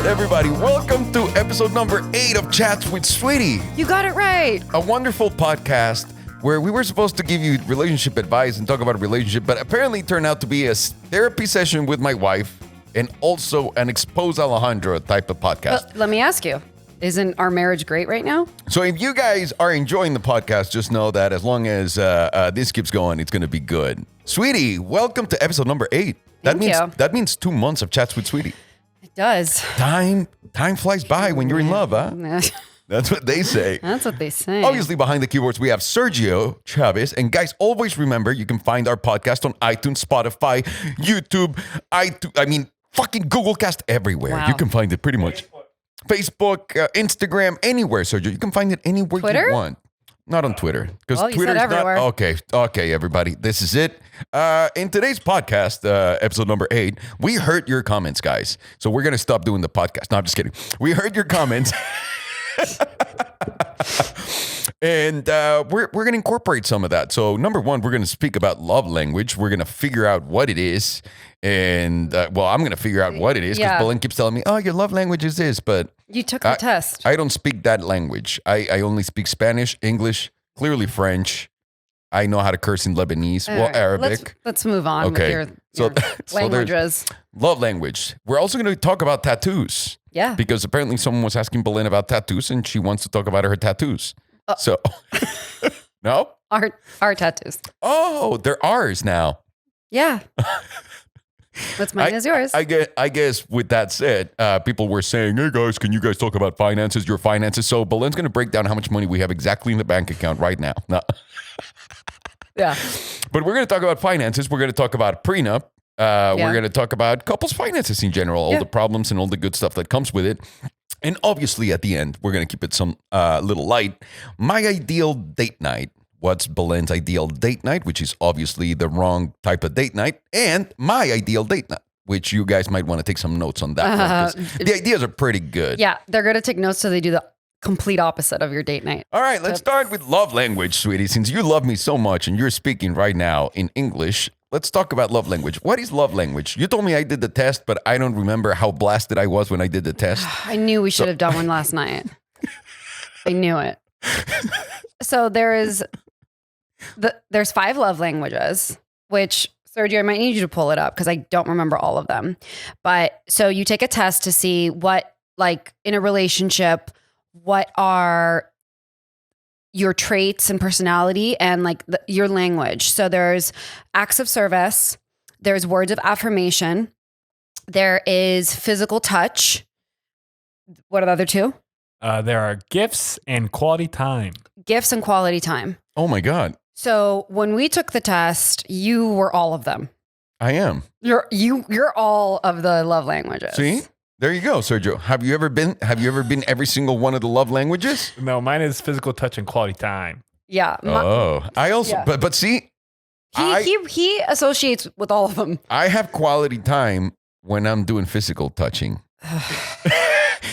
out, everybody. Welcome to episode number 8 of Chats with Sweetie. You got it right. A wonderful podcast where we were supposed to give you relationship advice and talk about a relationship, but apparently it turned out to be a therapy session with my wife and also an Expose Alejandro type of podcast. Let me ask you, isn't our marriage great right now? So if you guys are enjoying the podcast, just know that as long as this keeps going, it's going to be good. Sweetie, welcome to episode number 8. That means 2 months of Chats with Sweetie. It does. Time flies by when you're in love, huh? That's what they say. That's what they say. Obviously, behind the keyboards, we have Sergio Chavez. And guys, always remember, you can find our podcast on iTunes, Spotify, YouTube, fucking Google Cast, everywhere. Wow. You can find it pretty much. Facebook, Instagram, anywhere, Sergio. You can find it anywhere Twitter? you want. Not on Twitter. Because Well, you Twitter's said everywhere. not... Okay, everybody. This is it. In today's podcast, episode number 8, we heard your comments, guys. So we're going to stop doing the podcast. No, I'm just kidding. We heard your comments. And we're going to incorporate some of that. So number 1, we're going to speak about love language. We're going to figure out what it is. And, I'm going to figure out what it is because Belen keeps telling me, oh, your love language is this. But you took the test. I don't speak that language. I only speak Spanish, English, clearly French. I know how to curse in Lebanese, Arabic. Let's move on with your languages. Love language. We're also going to talk about tattoos. Yeah. Because apparently someone was asking Belen about tattoos and she wants to talk about her tattoos. So, no? Our tattoos. Oh, they're ours now. Yeah. What's mine is yours. I guess with that said, people were saying, hey guys, can you guys talk about finances, your finances? So Belen's going to break down how much money we have exactly in the bank account right now. No. Yeah. But we're going to talk about finances. We're going to talk about PreNup. We're going to talk about couples finances in general, all the problems and all the good stuff that comes with it. And obviously at the end, we're going to keep it some little light. My ideal date night. What's Belen's ideal date night, which is obviously the wrong type of date night, and my ideal date night, which you guys might want to take some notes on that one, 'cause the ideas are pretty good. Yeah, they're going to take notes so they do the complete opposite of your date night. All right, let's start with love language, sweetie. Since you love me so much and you're speaking right now in English, let's talk about love language. What is love language? You told me I did the test, but I don't remember how blasted I was when I did the test. I knew we should have done one last night. I knew it. So there's 5 love languages, which, Sergio, I might need you to pull it up because I don't remember all of them. But so you take a test to see what, like in a relationship, what are your traits and personality and like your language. So there's acts of service, there's words of affirmation, there is physical touch. What are the other 2? There are gifts and quality time. Gifts and quality time. Oh my God. So when we took the test, you were all of them. I am. You're all of the love languages. See? There you go, Sergio. Have you ever been every single one of the love languages? No, mine is physical touch and quality time. Yeah. I also, but see, he associates with all of them. I have quality time when I'm doing physical touching.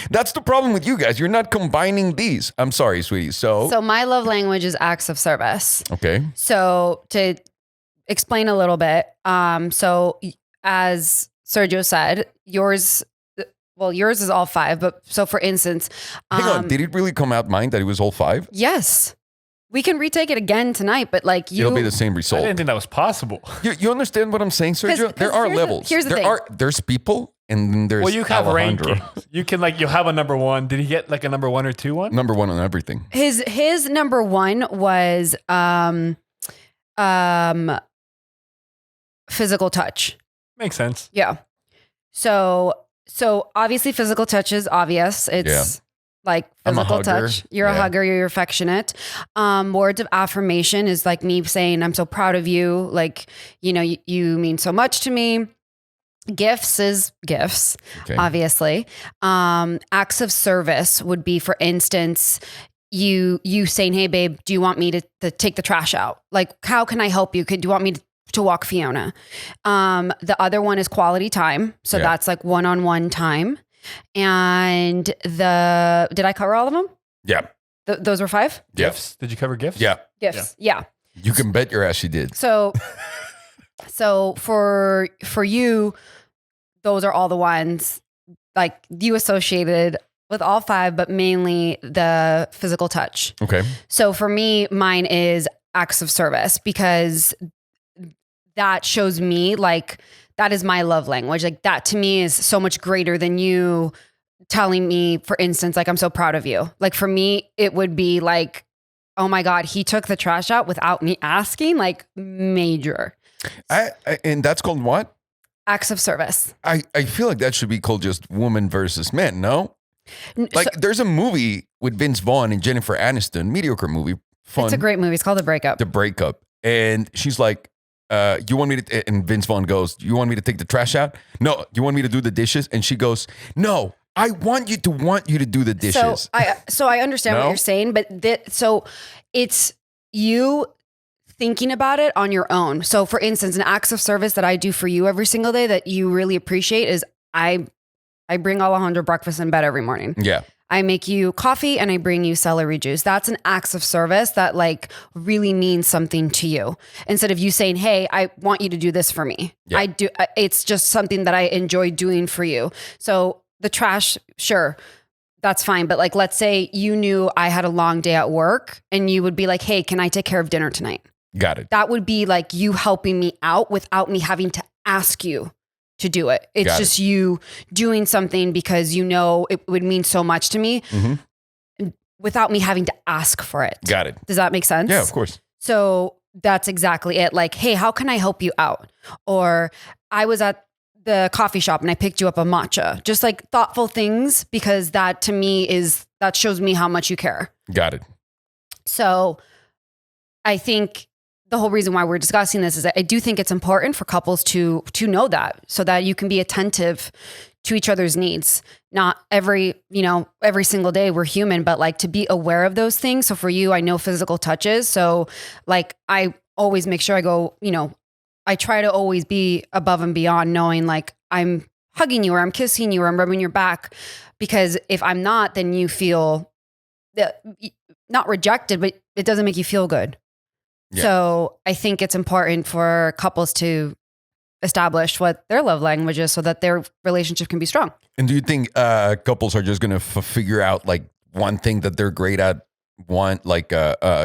That's the problem with you guys. You're not combining these. I'm sorry, sweetie. So my love language is acts of service. Okay. So to explain a little bit, so as Sergio said, yours is all 5. But so for instance, hang on, did it really come out mine that it was all 5? Yes. We can retake it again tonight, but like it'll be the same result. I didn't think that was possible. You understand what I'm saying, Sergio? There are levels. Here's the thing. There's people, and then there's you have Alejandro. rankings. You can you'll have a number 1. Did he get like a number 1 or 2 one? Number 1 on everything. His number 1 was physical touch. Makes sense. Yeah. So obviously physical touch is obvious. It's like physical touch. You're a hugger, you're affectionate. Words of affirmation is like me saying, I'm so proud of you. Like, you mean so much to me. Gifts is gifts, obviously. Acts of service would be, for instance, you saying, hey babe, do you want me to take the trash out? Like, how can I help you? Do you want me to walk Fiona? The other one is quality time. So that's like one-on-one time. And did I cover all of them? Yeah. Those were 5? Gifts. Did you cover gifts? Yeah. Gifts. Yeah. You can bet your ass you did. So for you, those are all the ones. like you associated with all 5, but mainly the physical touch. Okay. So for me, mine is acts of service, because that shows me like that is my love language. Like that to me is so much greater than you telling me, for instance, like, I'm so proud of you. Like for me, it would be like, oh my God, he took the trash out without me asking, like major. And that's called what? Acts of service. I feel like that should be called just woman versus men, no? Like there's a movie with Vince Vaughn and Jennifer Aniston, mediocre movie, fun. It's a great movie. It's called The Breakup. The Breakup. And she's like, you want me to, and Vince Vaughn goes, you want me to take the trash out? No. You want me to do the dishes? And she goes, no, I want you to do the dishes. So I understand what you're saying, but so it's you thinking about it on your own. So for instance, an acts of service that I do for you every single day that you really appreciate is I bring Alejandro breakfast in bed every morning. Yeah. I make you coffee and I bring you celery juice. That's an acts of service that like really means something to you. Instead of you saying, hey, I want you to do this for me. Yeah. It's just something that I enjoy doing for you. So the trash, sure, that's fine. But like, let's say you knew I had a long day at work and you would be like, hey, can I take care of dinner tonight? Got it. That would be like you helping me out without me having to ask you to do it. It's just you doing something because you know it would mean so much to me without me having to ask for it. Got it. Does that make sense? Yeah, of course. So that's exactly it. Like, hey, how can I help you out? Or I was at the coffee shop and I picked you up a matcha. Just like thoughtful things, because that to me that shows me how much you care. Got it. So I think the whole reason why we're discussing this is that I do think it's important for couples to know that, so that you can be attentive to each other's needs. Not every single day, we're human, but like to be aware of those things. So for you, I know physical touches. So like I always make sure I go, I try to always be above and beyond, knowing like I'm hugging you or I'm kissing you or I'm rubbing your back, because if I'm not, then you feel not rejected, but it doesn't make you feel good. Yeah. So I think it's important for couples to establish what their love language is so that their relationship can be strong. And do you think couples are just going to figure out like one thing that they're great at,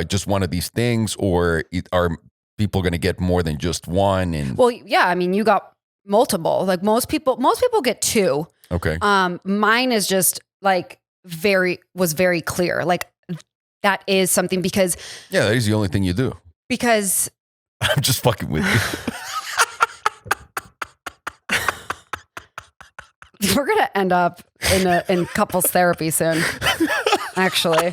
just one of these things, or are people going to get more than just one? And well, yeah, I mean, you got multiple. Like most people get 2. Okay. Mine is just like was very clear. Like that is something because that is the only thing you do. Because I'm just fucking with you. We're gonna end up in couples therapy soon. Actually,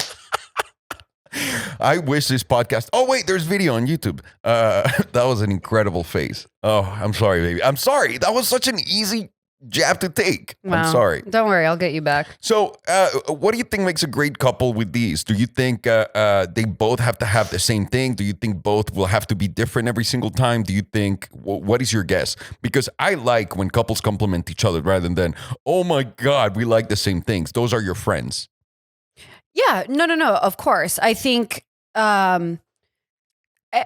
I wish this podcast. Oh wait, there's video on YouTube. That was an incredible face. Oh, I'm sorry, baby. I'm sorry. That was such an easy jab to take. Wow. I'm sorry. Don't worry, I'll get you back. So what do you think makes a great couple with these? Do you think they both have to have the same thing? Do you think both will have to be different every single time? Do you think, what is your guess? Because I like when couples complement each other rather than, oh my God, we like the same things. Those are your friends. Yeah, no, of course. I think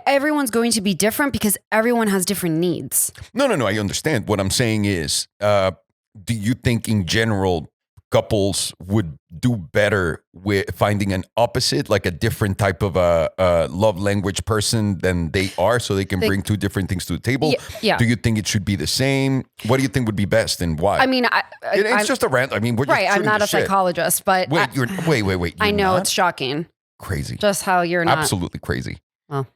everyone's going to be different because everyone has different needs. No, I understand. What I'm saying is, do you think in general couples would do better with finding an opposite, like a different type of a love language person than they are, so they can bring 2 different things to the table? Yeah. Do you think it should be the same? What do you think would be best and why? I mean, it's just a rant. I mean, we're just I'm not a psychologist, but wait. You're I know not? It's shocking. Crazy. Just how you're not absolutely crazy. Well,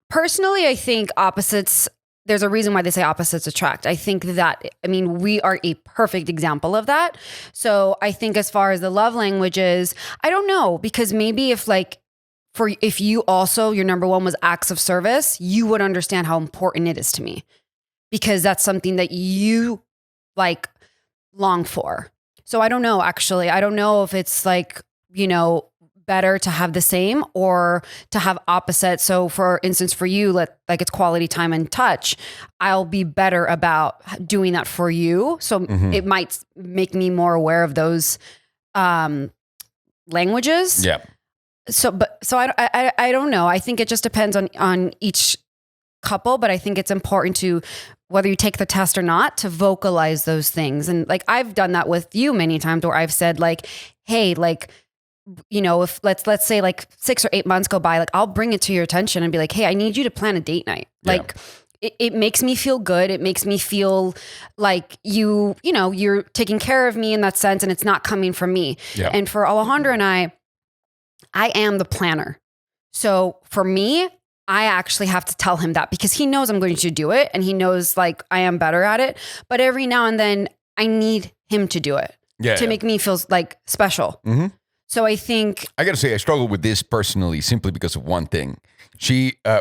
personally, I think opposites. There's a reason why they say opposites attract. I think that, we are a perfect example of that. So I think as far as the love languages, I don't know, because maybe if you also, your number one was acts of service, you would understand how important it is to me, because that's something that you long for. So I don't know, actually. I don't know if it's better to have the same or to have opposite. So for instance, for you, it's quality time and touch. I'll be better about doing that for you. So it might make me more aware of those languages. Yeah. So I don't know. I think it just depends on each couple, but I think it's important to, whether you take the test or not, to vocalize those things. And like, I've done that with you many times where I've said like, hey, like, you know, if let's say like 6 or 8 months go by, like I'll bring it to your attention and be like, hey, I need you to plan a date night. Like it makes me feel good. It makes me feel like you know, you're taking care of me in that sense, and it's not coming from me. Yeah. And for Alejandro and I am the planner. So for me, I actually have to tell him that because he knows I'm going to do it and he knows like I am better at it. But every now and then I need him to do it to make me feel like special. Mm-hmm. So I think I got to say I struggle with this personally simply because of one thing.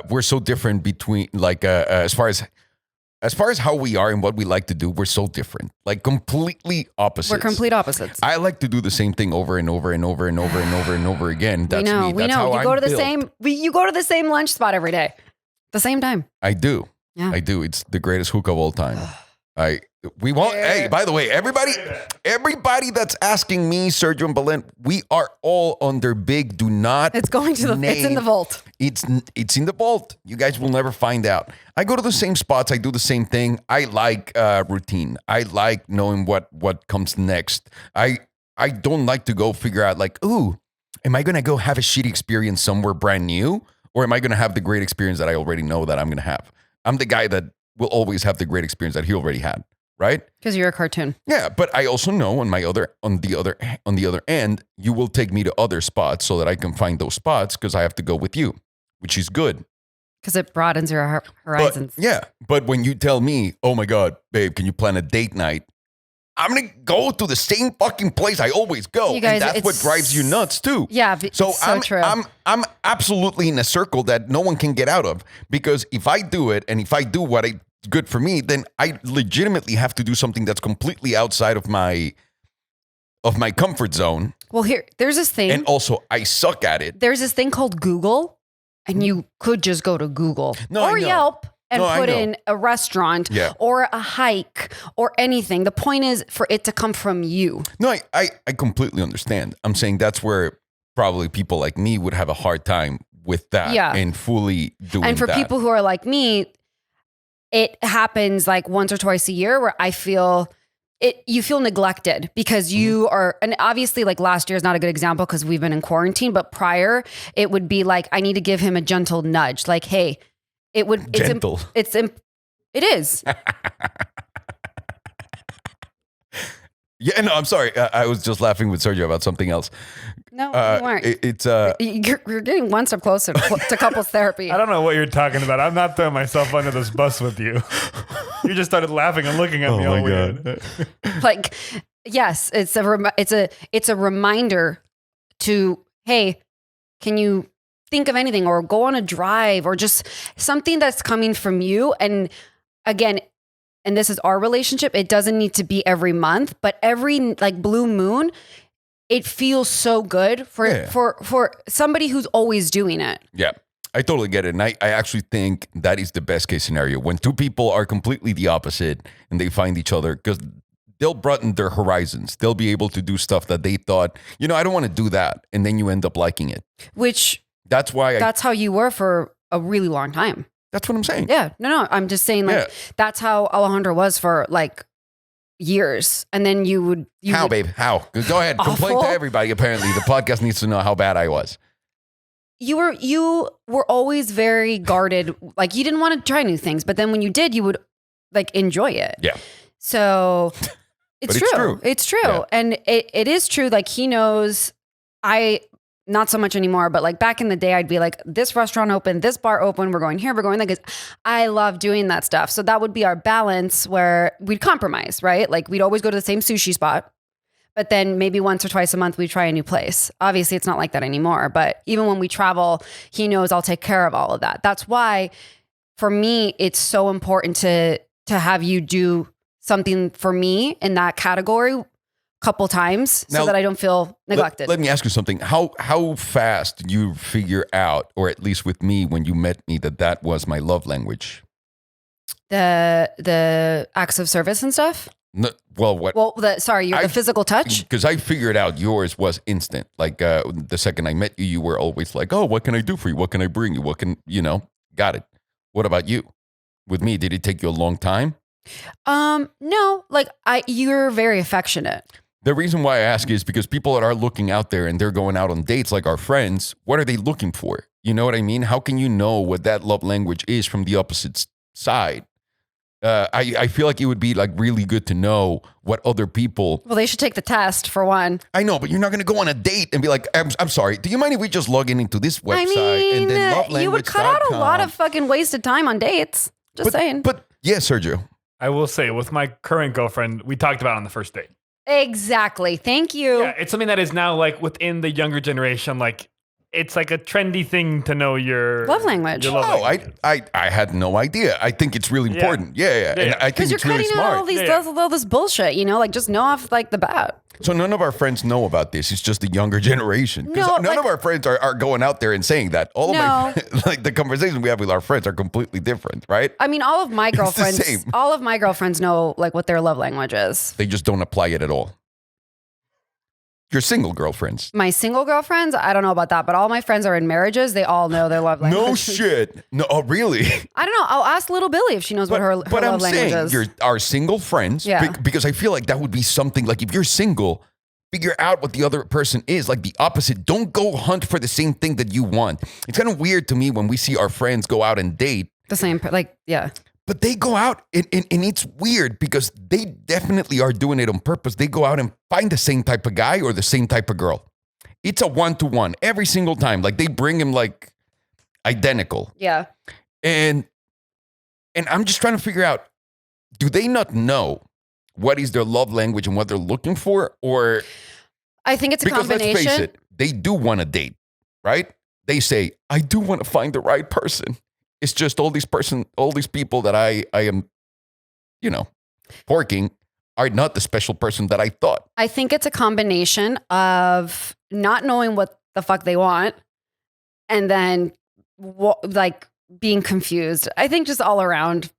We're so different between like as far as how we are and what we like to do, we're so different. Like completely opposites. We're complete opposites. I like to do the same thing over and over and over and over and over and over again. That's me. We That's know. How you go I'm to the built. you go to the same lunch spot every day. The same time. I do. Yeah. I do. It's the greatest hook of all time. We won't. Hey, by the way, everybody that's asking me, Sergio and Belen, we are all under big. Do not. It's going to it's in the vault. It's in the vault. You guys will never find out. I go to the same spots. I do the same thing. I like routine. I like knowing what comes next. I don't like to go figure out like, ooh, am I gonna go have a shitty experience somewhere brand new, or am I gonna have the great experience that I already know that I'm gonna have? I'm the guy that will always have the great experience that he already had, right? Because you're a cartoon. Yeah, but I also know on the other end, you will take me to other spots so that I can find those spots because I have to go with you, which is good. Because it broadens your horizons. But when you tell me, oh my God, babe, can you plan a date night? I'm going to go to the same fucking place I always go. You guys, and that's what drives you nuts too. Yeah, so true. I'm absolutely in a circle that no one can get out of, because if I do it and if I do what I good for me, then I legitimately have to do something that's completely outside of my comfort zone. Well, there's this thing. And also I suck at it. There's this thing called Google, and you could just go to Google or Yelp and put in a restaurant or a hike or anything. The point is for it to come from you. No, I completely understand. I'm saying that's where probably people like me would have a hard time with that and fully doing that. And for people who are like me, it happens like once or twice a year where I feel you feel neglected because you are, and obviously like last year is not a good example because we've been in quarantine, but prior it would be like, I need to give him a gentle nudge. Like, hey, it is. Yeah, no, I'm sorry. I was just laughing with Sergio about something else. No, you weren't. You're getting one step closer to couples therapy. I don't know what you're talking about. I'm not throwing myself under this bus with you. You just started laughing and looking at me all weird. Like, yes, it's a reminder to, hey, can you think of anything or go on a drive or just something that's coming from you? And again, and this is our relationship, it doesn't need to be every month, but every like blue moon, it feels so good for somebody who's always doing it. Yeah, I totally get it. And I actually think that is the best case scenario when two people are completely the opposite and they find each other, because they'll broaden their horizons. They'll be able to do stuff that they thought, I don't want to do that. And then you end up liking it. That's how you were for a really long time. That's what I'm saying. Yeah. No. I'm just saying that's how Alejandro was for like years. And then babe? How? Go ahead. Complain to everybody. Apparently the podcast needs to know how bad I was. You were always very guarded. Like you didn't want to try new things, but then when you did, you would like enjoy it. Yeah. So it's true. It's true. Yeah. And it is true. Like he knows not so much anymore, but like back in the day, I'd be like, this restaurant open, this bar open, we're going here, we're going there, because I love doing that stuff. So that would be our balance where we'd compromise, right? Like we'd always go to the same sushi spot, but then maybe once or twice a month, we try a new place. Obviously it's not like that anymore, but even when we travel, he knows I'll take care of all of that. That's why for me, it's so important to have you do something for me in that category couple times so that I don't feel neglected. Let me ask you something. How fast did you figure out, or at least with me when you met me, that was my love language? The acts of service and stuff? No, the physical touch? Because I figured out yours was instant. Like the second I met you, you were always like, oh, what can I do for you? What can I bring you? Got it. What about you? With me, did it take you a long time? No, like you're very affectionate. The reason why I ask is because people that are looking out there and they're going out on dates, like our friends, what are they looking for? You know what I mean? How can you know what that love language is from the opposite side? I feel like it would be like really good to know what other people. Well, they should take the test for one. I know, but you're not going to go on a date and be like, I'm sorry. Do you mind if we just log into this website and then lovelanguage.com? You would cut out a lot of fucking wasted time on dates. Just saying. But yeah, Sergio. I will say with my current girlfriend, we talked about it on the first date. Exactly. Thank you. Yeah, it's something that is now like within the younger generation, like it's like a trendy thing to know your love language. I had no idea. I think it's really important. Yeah. And I think it's really smart. Because you're cutting out all this bullshit, like just know off like the bat. So none of our friends know about this. It's just the younger generation. Because none of our friends are going out there and saying that. All of my like the conversations we have with our friends are completely different, right? I mean, all of my girlfriends know like what their love language is. They just don't apply it at all. Your single girlfriends. My single girlfriends, I don't know about that, but all my friends are in marriages. They all know their love language. No shit. No, oh, really? I don't know. I'll ask little Billy if she knows what her love language is. You're our single friends. Yeah. Because I feel like that would be something like if you're single, figure out what the other person is, like the opposite. Don't go hunt for the same thing that you want. It's kind of weird to me when we see our friends go out and date. The same, yeah. But they go out and it's weird because they definitely are doing it on purpose. They go out and find the same type of guy or the same type of girl. It's a 1-to-1 every single time. Like they bring him like identical. Yeah. And I'm just trying to figure out, do they not know what is their love language and what they're looking for? Or I think it's a combination. Let's face it, they do want to date, right? They say, I do want to find the right person. It's just all these people that I am, porking are not the special person that I thought. I think it's a combination of not knowing what the fuck they want and then like being confused. I think just all around.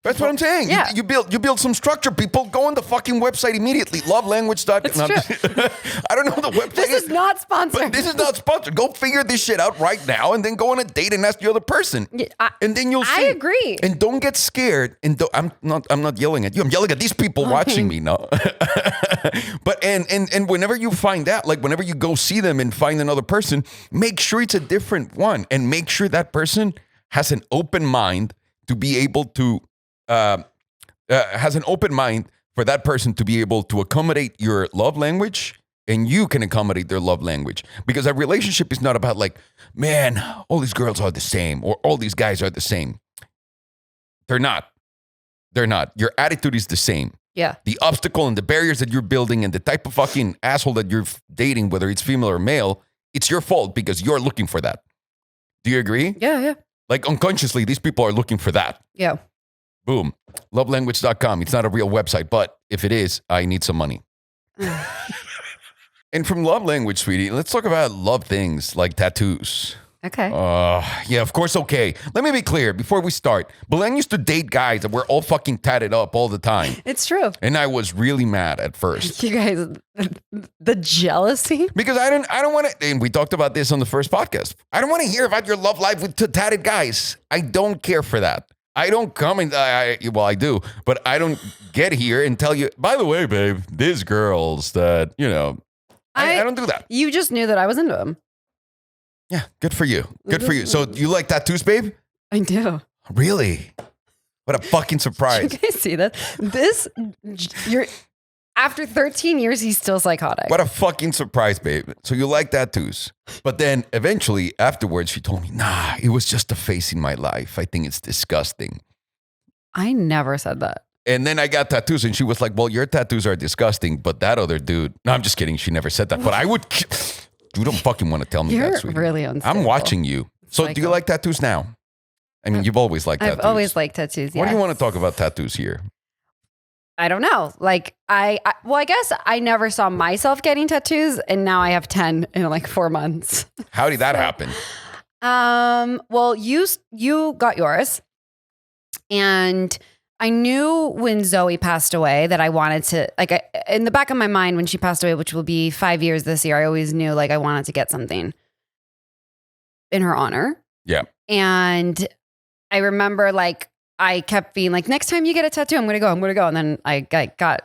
That's what I'm saying. Yeah. You build some structure, people. Go on the fucking website immediately. Lovelanguage.com. It's true. I don't know the website. This is not sponsored. This is not sponsored. Go figure this shit out right now and then go on a date and ask the other person. And then you'll see. I agree. And don't get scared. And I'm not yelling at you. I'm yelling at these people watching me now. But and whenever you find out, like whenever you go see them and find another person, make sure it's a different one and make sure that person has an open mind to be able to has an open mind for that person to be able to accommodate your love language and you can accommodate their love language. Because a relationship is not about like, man, all these girls are the same or all these guys are the same. They're not. Your attitude is the same. Yeah. The obstacle and the barriers that you're building and the type of fucking asshole that you're dating, whether it's female or male, it's your fault because you're looking for that. Do you agree? Yeah. Like unconsciously, these people are looking for that. Yeah. Boom. Lovelanguage.com. It's not a real website, but if it is, I need some money. And from love language, sweetie, let's talk about love things like tattoos. Okay. Yeah, of course. Okay. Let me be clear before we start. Belen used to date guys that were all fucking tatted up all the time. It's true. And I was really mad at first. You guys, the jealousy? Because I don't want to, and we talked about this on the first podcast. I don't want to hear about your love life with tatted guys. I don't care for that. I don't come and, I do, but I don't get here and tell you, by the way, babe, these girls that, I don't do that. You just knew that I was into them. Yeah, good for you. Good for you. So you like tattoos, babe? I do. Really? What a fucking surprise. You guys see that? After 13 years, he's still psychotic. What a fucking surprise, babe. So you like tattoos. But then eventually, afterwards, she told me, nah, it was just a phase in my life. I think it's disgusting. I never said that. And then I got tattoos and she was like, well, your tattoos are disgusting, but that other dude, no, I'm just kidding. She never said that, but I would, you don't fucking want to tell me You're that, sweetie. Really unstable. I'm watching you. So do you like tattoos now? I mean, you've always liked tattoos. I've always liked tattoos, What do you want to talk about tattoos here? I don't know. Like I guess I never saw myself getting tattoos and now I have 10 in like 4 months. How did that happen? Well, you got yours and I knew when Zoe passed away that I wanted to, in the back of my mind when she passed away, which will be 5 years this year, I always knew like I wanted to get something in her honor. Yeah. And I remember like I kept being like, next time you get a tattoo, I'm going to go. And then I got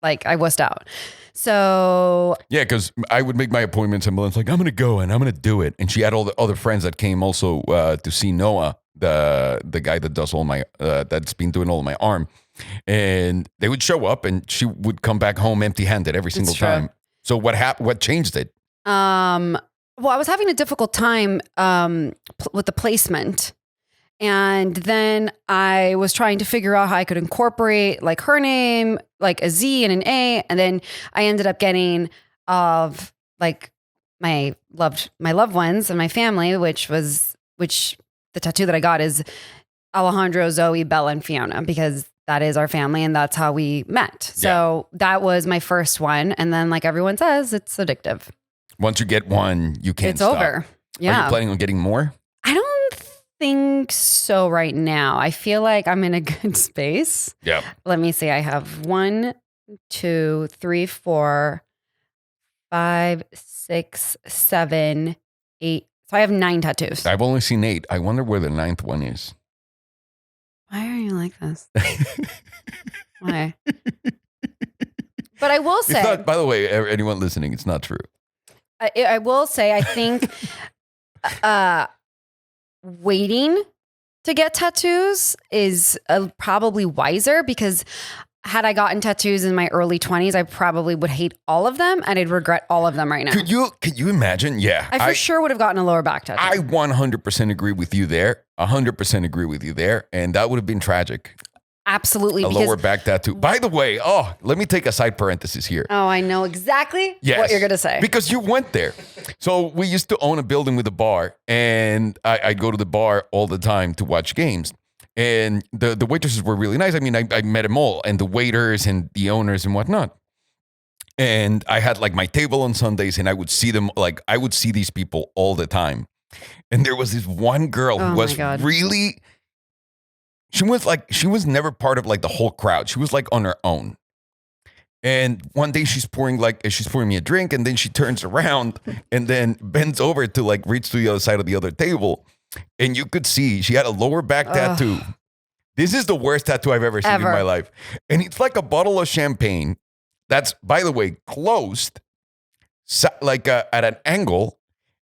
like, I wussed out. So yeah, because I would make my appointments and Belen's like, I'm going to go and I'm going to do it. And she had all the other friends that came also to see Noah, the guy that does all my, that's been doing all of my arm. And they would show up and she would come back home empty handed every single time. So what happened? What changed it? Well, I was having a difficult time with the placement. And then I was trying to figure out how I could incorporate like her name, like a Z and an A. And then I ended up getting like my loved ones and my family, which the tattoo that I got is Alejandro, Zoe, Belen, and Fiona, because that is our family and that's how we met. So that was my first one. And then like everyone says, it's addictive. Once you get one, you can't stop. It's over. Yeah. Are you planning on getting more? I don't think so right now. I feel like I'm in a good space. Yeah. Let me see. I have 1, 2, 3, 4, 5, 6, 7, 8. So I have 9 tattoos. I've only seen 8. I wonder where the 9th one is. Why are you like this? Why? But I will say, it's not, by the way, anyone listening, it's not true. I will say, I think waiting to get tattoos is probably wiser, because had I gotten tattoos in my early 20s, I probably would hate all of them and I'd regret all of them right now. Could you imagine? Yeah. I for sure would have gotten a lower back tattoo. I 100% agree with you there. 100% agree with you there. And that would have been tragic. Absolutely. A lower back tattoo. By the way, let me take a side parenthesis here. Oh, I know exactly what you're going to say. Because you went there. So we used to own a building with a bar, and I'd go to the bar all the time to watch games. And the waitresses were really nice. I mean, I met them all, and the waiters and the owners and whatnot. And I had like my table on Sundays, and I would see them, like I would see these people all the time. And there was this one girl who was really... She was never part of like the whole crowd. She was like on her own. And one day she's pouring me a drink, and then she turns around and then bends over to like reach to the other side of the other table. And you could see she had a lower back tattoo. This is the worst tattoo I've ever seen in my life. And it's like a bottle of champagne that's, by the way, closed, like at an angle.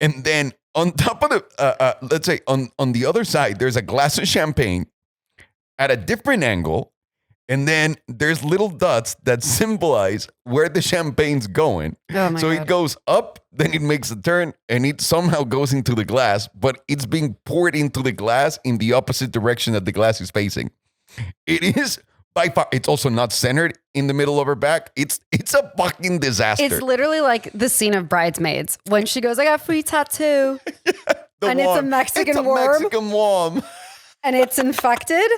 And then on top of the, let's say on the other side, there's a glass of champagne at a different angle, and then there's little dots that symbolize where the champagne's going. Oh my God. It goes up, then it makes a turn, and it somehow goes into the glass, but it's being poured into the glass in the opposite direction that the glass is facing. It is by far, it's also not centered in the middle of her back. It's a fucking disaster. It's literally like the scene of Bridesmaids when she goes, I got a free tattoo. And it's a Mexican worm. And it's infected?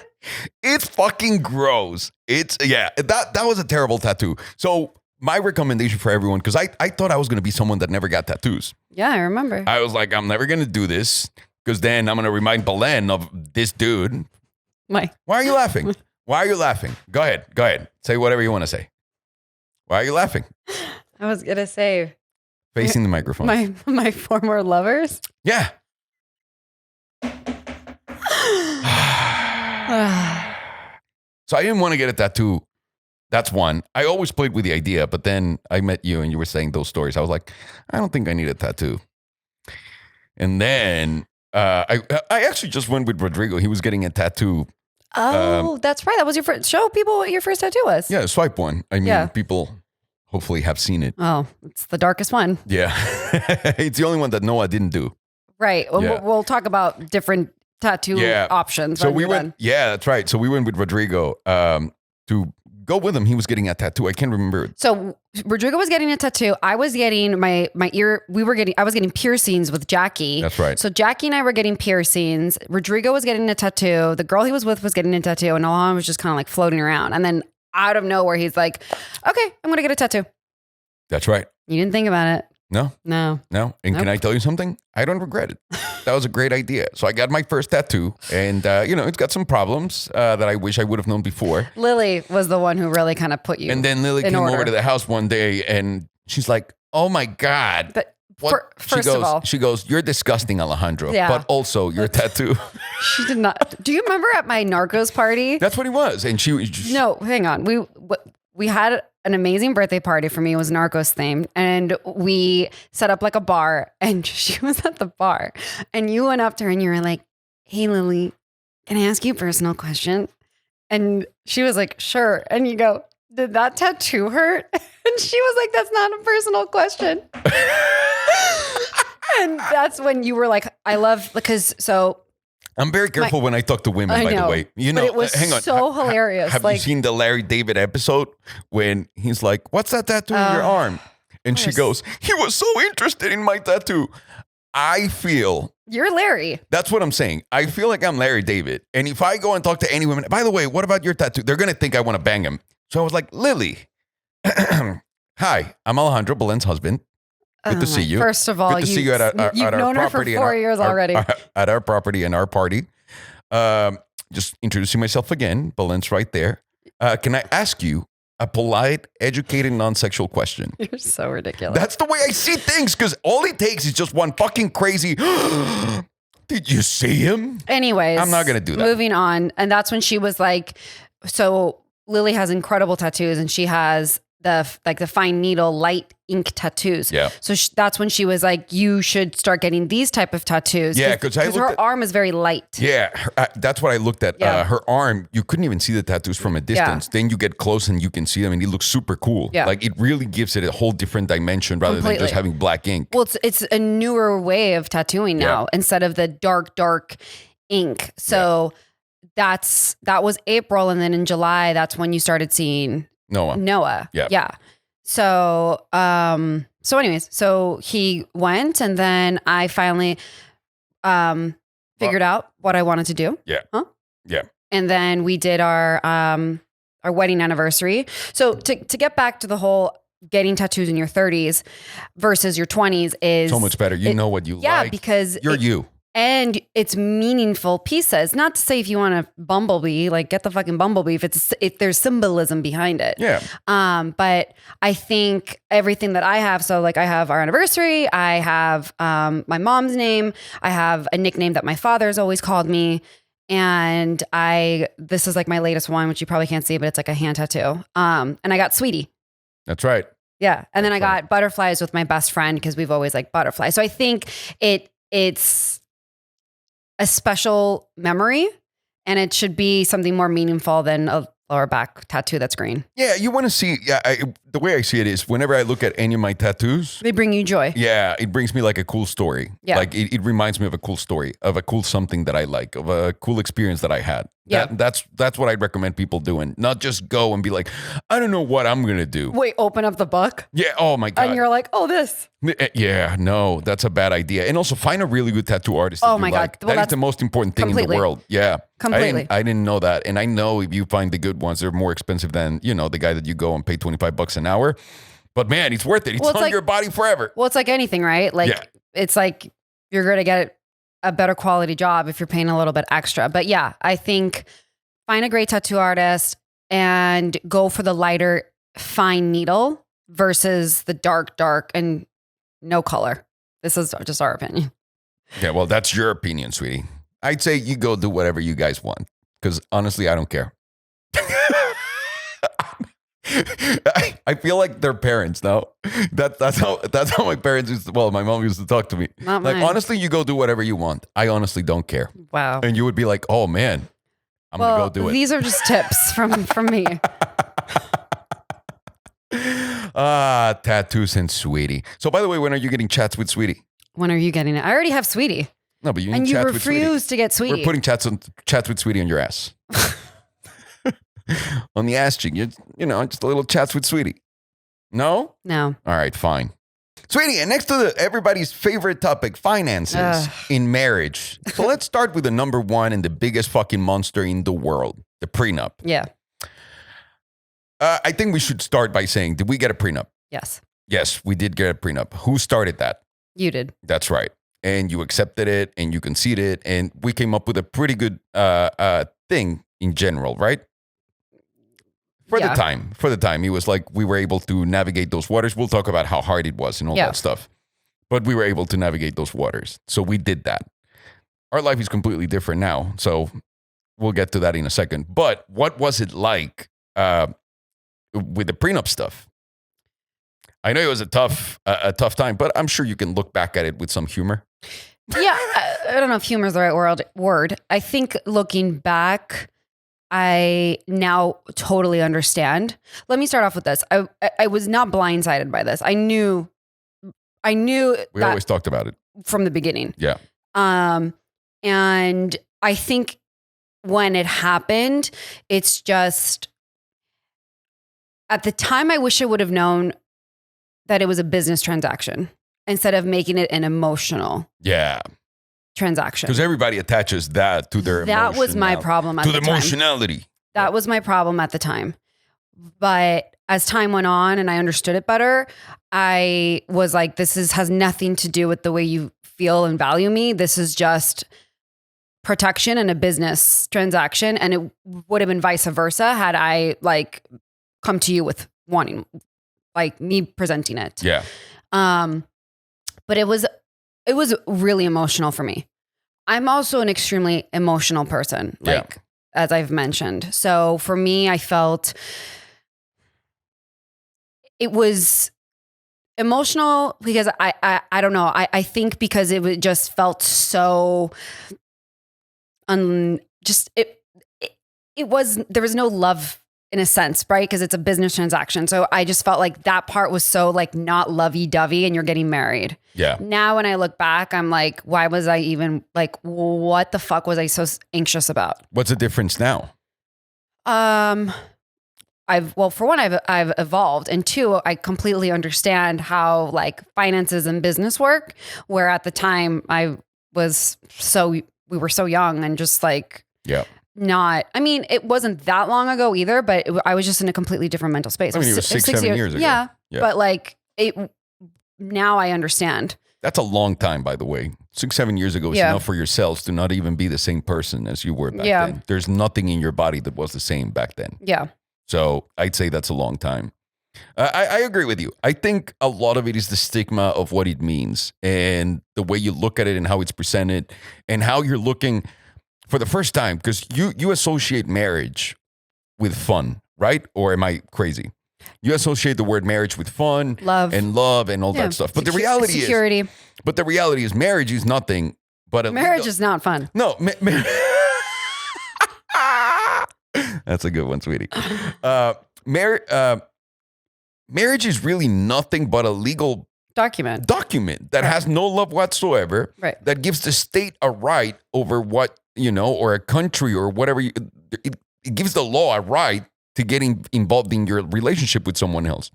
It's fucking gross. That was a terrible tattoo. So my recommendation for everyone, because I thought I was going to be someone that never got tattoos. Yeah, I remember. I was like, I'm never going to do this, because then I'm going to remind Belen of this dude. Why are you laughing? Why are you laughing? Go ahead. Say whatever you want to say. Why are you laughing? I was going to say. Facing the microphone. My former lovers? Yeah. So I didn't want to get a tattoo. That's one. I always played with the idea, but then I met you and you were saying those stories. I was like, I don't think I need a tattoo. And then I actually just went with Rodrigo. He was getting a tattoo. Oh, that's right. That was your first. Show people what your first tattoo was. Yeah, swipe one. I mean, people hopefully have seen it. Oh, it's the darkest one. Yeah. It's the only one that Noah didn't do. Right. Well, we'll talk about different tattoo options. So we went. Yeah, that's right. So we went with Rodrigo to go with him. He was getting a tattoo. I can't remember. So Rodrigo was getting a tattoo. I was getting my ear. I was getting piercings with Jackie. That's right. So Jackie and I were getting piercings. Rodrigo was getting a tattoo. The girl he was with was getting a tattoo, and Alon was just kind of like floating around. And then out of nowhere, he's like, "Okay, I'm gonna get a tattoo." That's right. You didn't think about it. No. And can I tell you something? I don't regret it. That was a great idea. So I got my first tattoo, and it's got some problems that I wish I would have known before. Lily was the one who really kind of put you. And then Lily came over to the house one day, and she's like, "Oh my God!" First of all, she goes, "You're disgusting, Alejandro." Yeah. But also your tattoo. She did not. Do you remember at my Narcos party? That's what he was, and she was just, No, hang on. We had an amazing birthday party for me. It was Narcos themed, and we set up like a bar. And she was at the bar, and you went up to her and you were like, "Hey, Lily, can I ask you a personal question?" And she was like, "Sure." And you go, "Did that tattoo hurt?" And she was like, "That's not a personal question." And that's when you were like, I love, because so I'm very careful when I talk to women, by the way. You know, but it was hang on. so hilarious. Have you seen the Larry David episode when he's like, "What's that tattoo in your arm?" And she goes, "He was so interested in my tattoo." I feel you're Larry. That's what I'm saying. I feel like I'm Larry David. And if I go and talk to any women, by the way, what about your tattoo? They're going to think I want to bang him. So I was like, "Lily, hi, I'm Alejandro, Belen's husband. Good to see you. First of all, good to see you at our you've known her for 4 years already. At our property and our party. Just introducing myself again. Belen's right there. Can I ask you a polite, educated, non-sexual question?" You're so ridiculous. That's the way I see things, because all it takes is just one fucking crazy, "Did you see him?" Anyways, I'm not going to do that. Moving on. And that's when she was like, so Lily has incredible tattoos, and she has the fine needle light ink tattoos. Yeah. So that's when she was like, "You should start getting these type of tattoos." Yeah, because her arm is very light. Yeah, that's what I looked at. Yeah. Her arm, you couldn't even see the tattoos from a distance. Yeah. Then you get close and you can see them, and it looks super cool. Yeah. Like, it really gives it a whole different dimension rather than just having black ink. Well, it's a newer way of tattooing now instead of the dark ink. So that was April, and then in July, that's when you started seeing Noah. Yeah. Yeah. So, anyways, so he went, and then I finally figured out what I wanted to do. Yeah. Huh? Yeah. And then we did our wedding anniversary. So to get back to the whole getting tattoos in your 30s versus your 20s is so much better. You know what you like. Yeah, because you're you. And it's meaningful pieces. Not to say if you want a bumblebee, like get the fucking bumblebee if there's symbolism behind it. Yeah. But I think everything that I have, so like I have our anniversary, I have my mom's name, I have a nickname that my father's always called me. And this is like my latest one, which you probably can't see, but it's like a hand tattoo. And I got Sweetie. That's right. Yeah. And then I got butterflies with my best friend, because we've always liked butterflies. So I think it's a special memory, and it should be something more meaningful than a lower back tattoo that's green. Yeah, you want to see, the way I see it is whenever I look at any of my tattoos, they bring you joy. Yeah, it brings me like a cool story. Yeah. Like it reminds me of a cool story, of a cool something that I like, of a cool experience that I had. Yeah. That's what I'd recommend people doing. Not just go and be like, "I don't know what I'm going to do." Wait, open up the book? Yeah, oh my God. And you're like, "Oh, this." Yeah, no, that's a bad idea. And also find a really good tattoo artist. Oh my God. Well, that is the most important thing in the world. Yeah. Completely. I didn't know that. And I know if you find the good ones, they're more expensive than, the guy that you go and pay $25 an hour. But man, it's worth it. It's on your body forever. Well, it's like anything, right? Like it's like you're going to get a better quality job if you're paying a little bit extra. But yeah, I think find a great tattoo artist and go for the lighter fine needle versus the dark and no color. This is just our opinion. Yeah, well, that's your opinion, sweetie. I'd say you go do whatever you guys want, because honestly, I don't care. I feel like they're parents now. That's how my parents used to, well, my mom used to talk to me. Not like, mine. honestly, you go do whatever you want. I honestly don't care. Wow. And you would be like, "Oh man, I'm gonna go do it." These are just tips from me. Tattoos and Sweetie. So by the way, when are you getting chats with Sweetie? When are you getting it? I already have Sweetie. No, but you and need you chats with Sweetie. refuse to get Sweetie. We're putting chats with Sweetie on your ass. On the ass cheek. Just a little chats with Sweetie. No? No. All right, fine. Sweetie, and next to everybody's favorite topic, finances in marriage. So let's start with the number one and the biggest fucking monster in the world, the prenup. Yeah. I think we should start by saying, did we get a prenup? Yes. Yes, we did get a prenup. Who started that? You did. That's right. And you accepted it and you conceded, and we came up with a pretty good thing in general, right? For the time, it was like we were able to navigate those waters. We'll talk about how hard it was and all that stuff. But we were able to navigate those waters. So we did that. Our life is completely different now. So we'll get to that in a second. But what was it like with the prenup stuff? I know it was a tough time, but I'm sure you can look back at it with some humor. Yeah, I don't know if humor is the right word. I think looking back, I now totally understand. Let me start off with this. I was not blindsided by this. I knew We always talked about it from the beginning. Yeah. And I think when it happened, it's just at the time I wish I would have known that it was a business transaction instead of making it an emotional transaction. Because everybody attaches that to their That was my problem at the time. To the emotionality. That was my problem at the time. But as time went on and I understood it better, I was like, this has nothing to do with the way you feel and value me. This is just protection and a business transaction. And it would have been vice versa had I like come to you with wanting, like me presenting it. Yeah. But it was really emotional for me. I'm also an extremely emotional person, like as I've mentioned. So for me, I felt it was emotional because I don't know. I think because it just felt so there was no love in a sense, right? Because it's a business transaction. So I just felt like that part was so like not lovey-dovey and you're getting married. Yeah. Now when I look back, I'm like, why was I even like, what the fuck was I so anxious about? What's the difference now? For one, I've evolved, and two, I completely understand how like finances and business work. Where at the time we were so young and just like, I mean, it wasn't that long ago either, but I was just in a completely different mental space. I mean, it was 6-7 years ago. Yeah. But like now I understand. That's a long time, by the way. 6-7 years ago is enough for your cells to not even be the same person as you were back then. There's nothing in your body that was the same back then. Yeah. So I'd say that's a long time. I agree with you. I think a lot of it is the stigma of what it means and the way you look at it and how it's presented and how you're looking for the first time, because you associate marriage with fun, right? Or am I crazy? You associate the word marriage with fun, love and all that stuff. But the reality is marriage is nothing but marriage is not fun. No, that's a good one, sweetie. Marriage is really nothing but a legal document that has no love whatsoever. Right. That gives the state a right over what, or a country or whatever. It gives the law a right to getting involved in your relationship with someone else.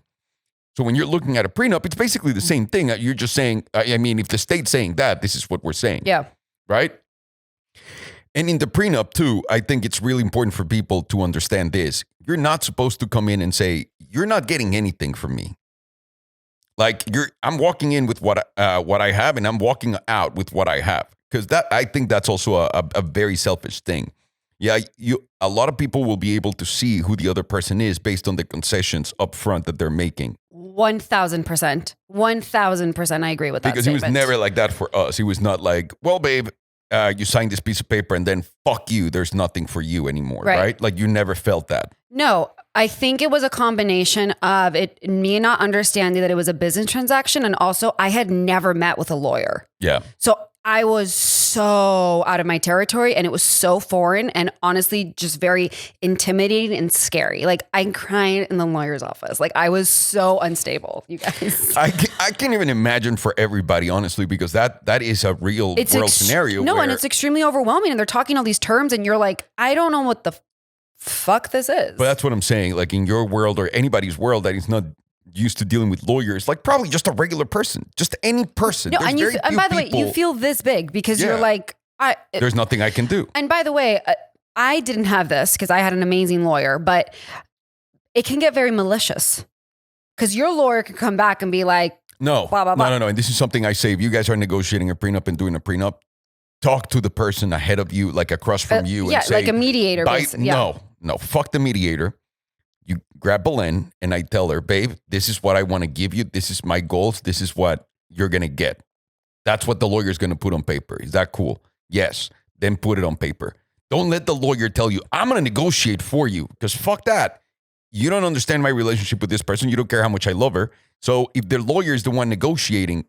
So when you're looking at a prenup, it's basically the same thing. You're just saying, I mean, if the state's saying that, this is what we're saying. Yeah. Right? And in the prenup too, I think it's really important for people to understand this. You're not supposed to come in and say, you're not getting anything from me. Like I'm walking in with what I have, and I'm walking out with what I have. Because I think that's also a very selfish thing. Yeah, a lot of people will be able to see who the other person is based on the concessions up front that they're making. 1,000%. 1,000%. I agree with that Because statement. He was never like that for us. He was not like, well, babe, you signed this piece of paper and then fuck you. There's nothing for you anymore, right? Like you never felt that. No, I think it was a combination of me not understanding that it was a business transaction, and also I had never met with a lawyer. Yeah. So I was so out of my territory, and it was so foreign and honestly just very intimidating and scary. Like I'm crying in the lawyer's office. Like I was so unstable, you guys. I can't even imagine for everybody, honestly, because that is a real world scenario. No, and it's extremely overwhelming, and they're talking all these terms and you're like, I don't know what the fuck this is. But that's what I'm saying. Like in your world or anybody's world that is not used to dealing with lawyers, like probably just a regular person, just any person. No, and by the way, you feel this big because you're like, there's nothing I can do. And by the way, I didn't have this because I had an amazing lawyer, but it can get very malicious because your lawyer can come back and be like, no, blah, blah, blah. No. And this is something I say, if you guys are negotiating a prenup and doing a prenup, talk to the person ahead of you, like across from you. And say, like a mediator. No, fuck the mediator. You grab Belen and I tell her, babe, this is what I want to give you. This is my goals. This is what, you're going to get. That's what the lawyer's going to put on paper. Is that cool? Yes. Then put it on paper. Don't let the lawyer tell you, I'm going to negotiate for you, because fuck that. You don't understand my relationship with this person. You don't care how much I love her. So if the lawyer is the one negotiating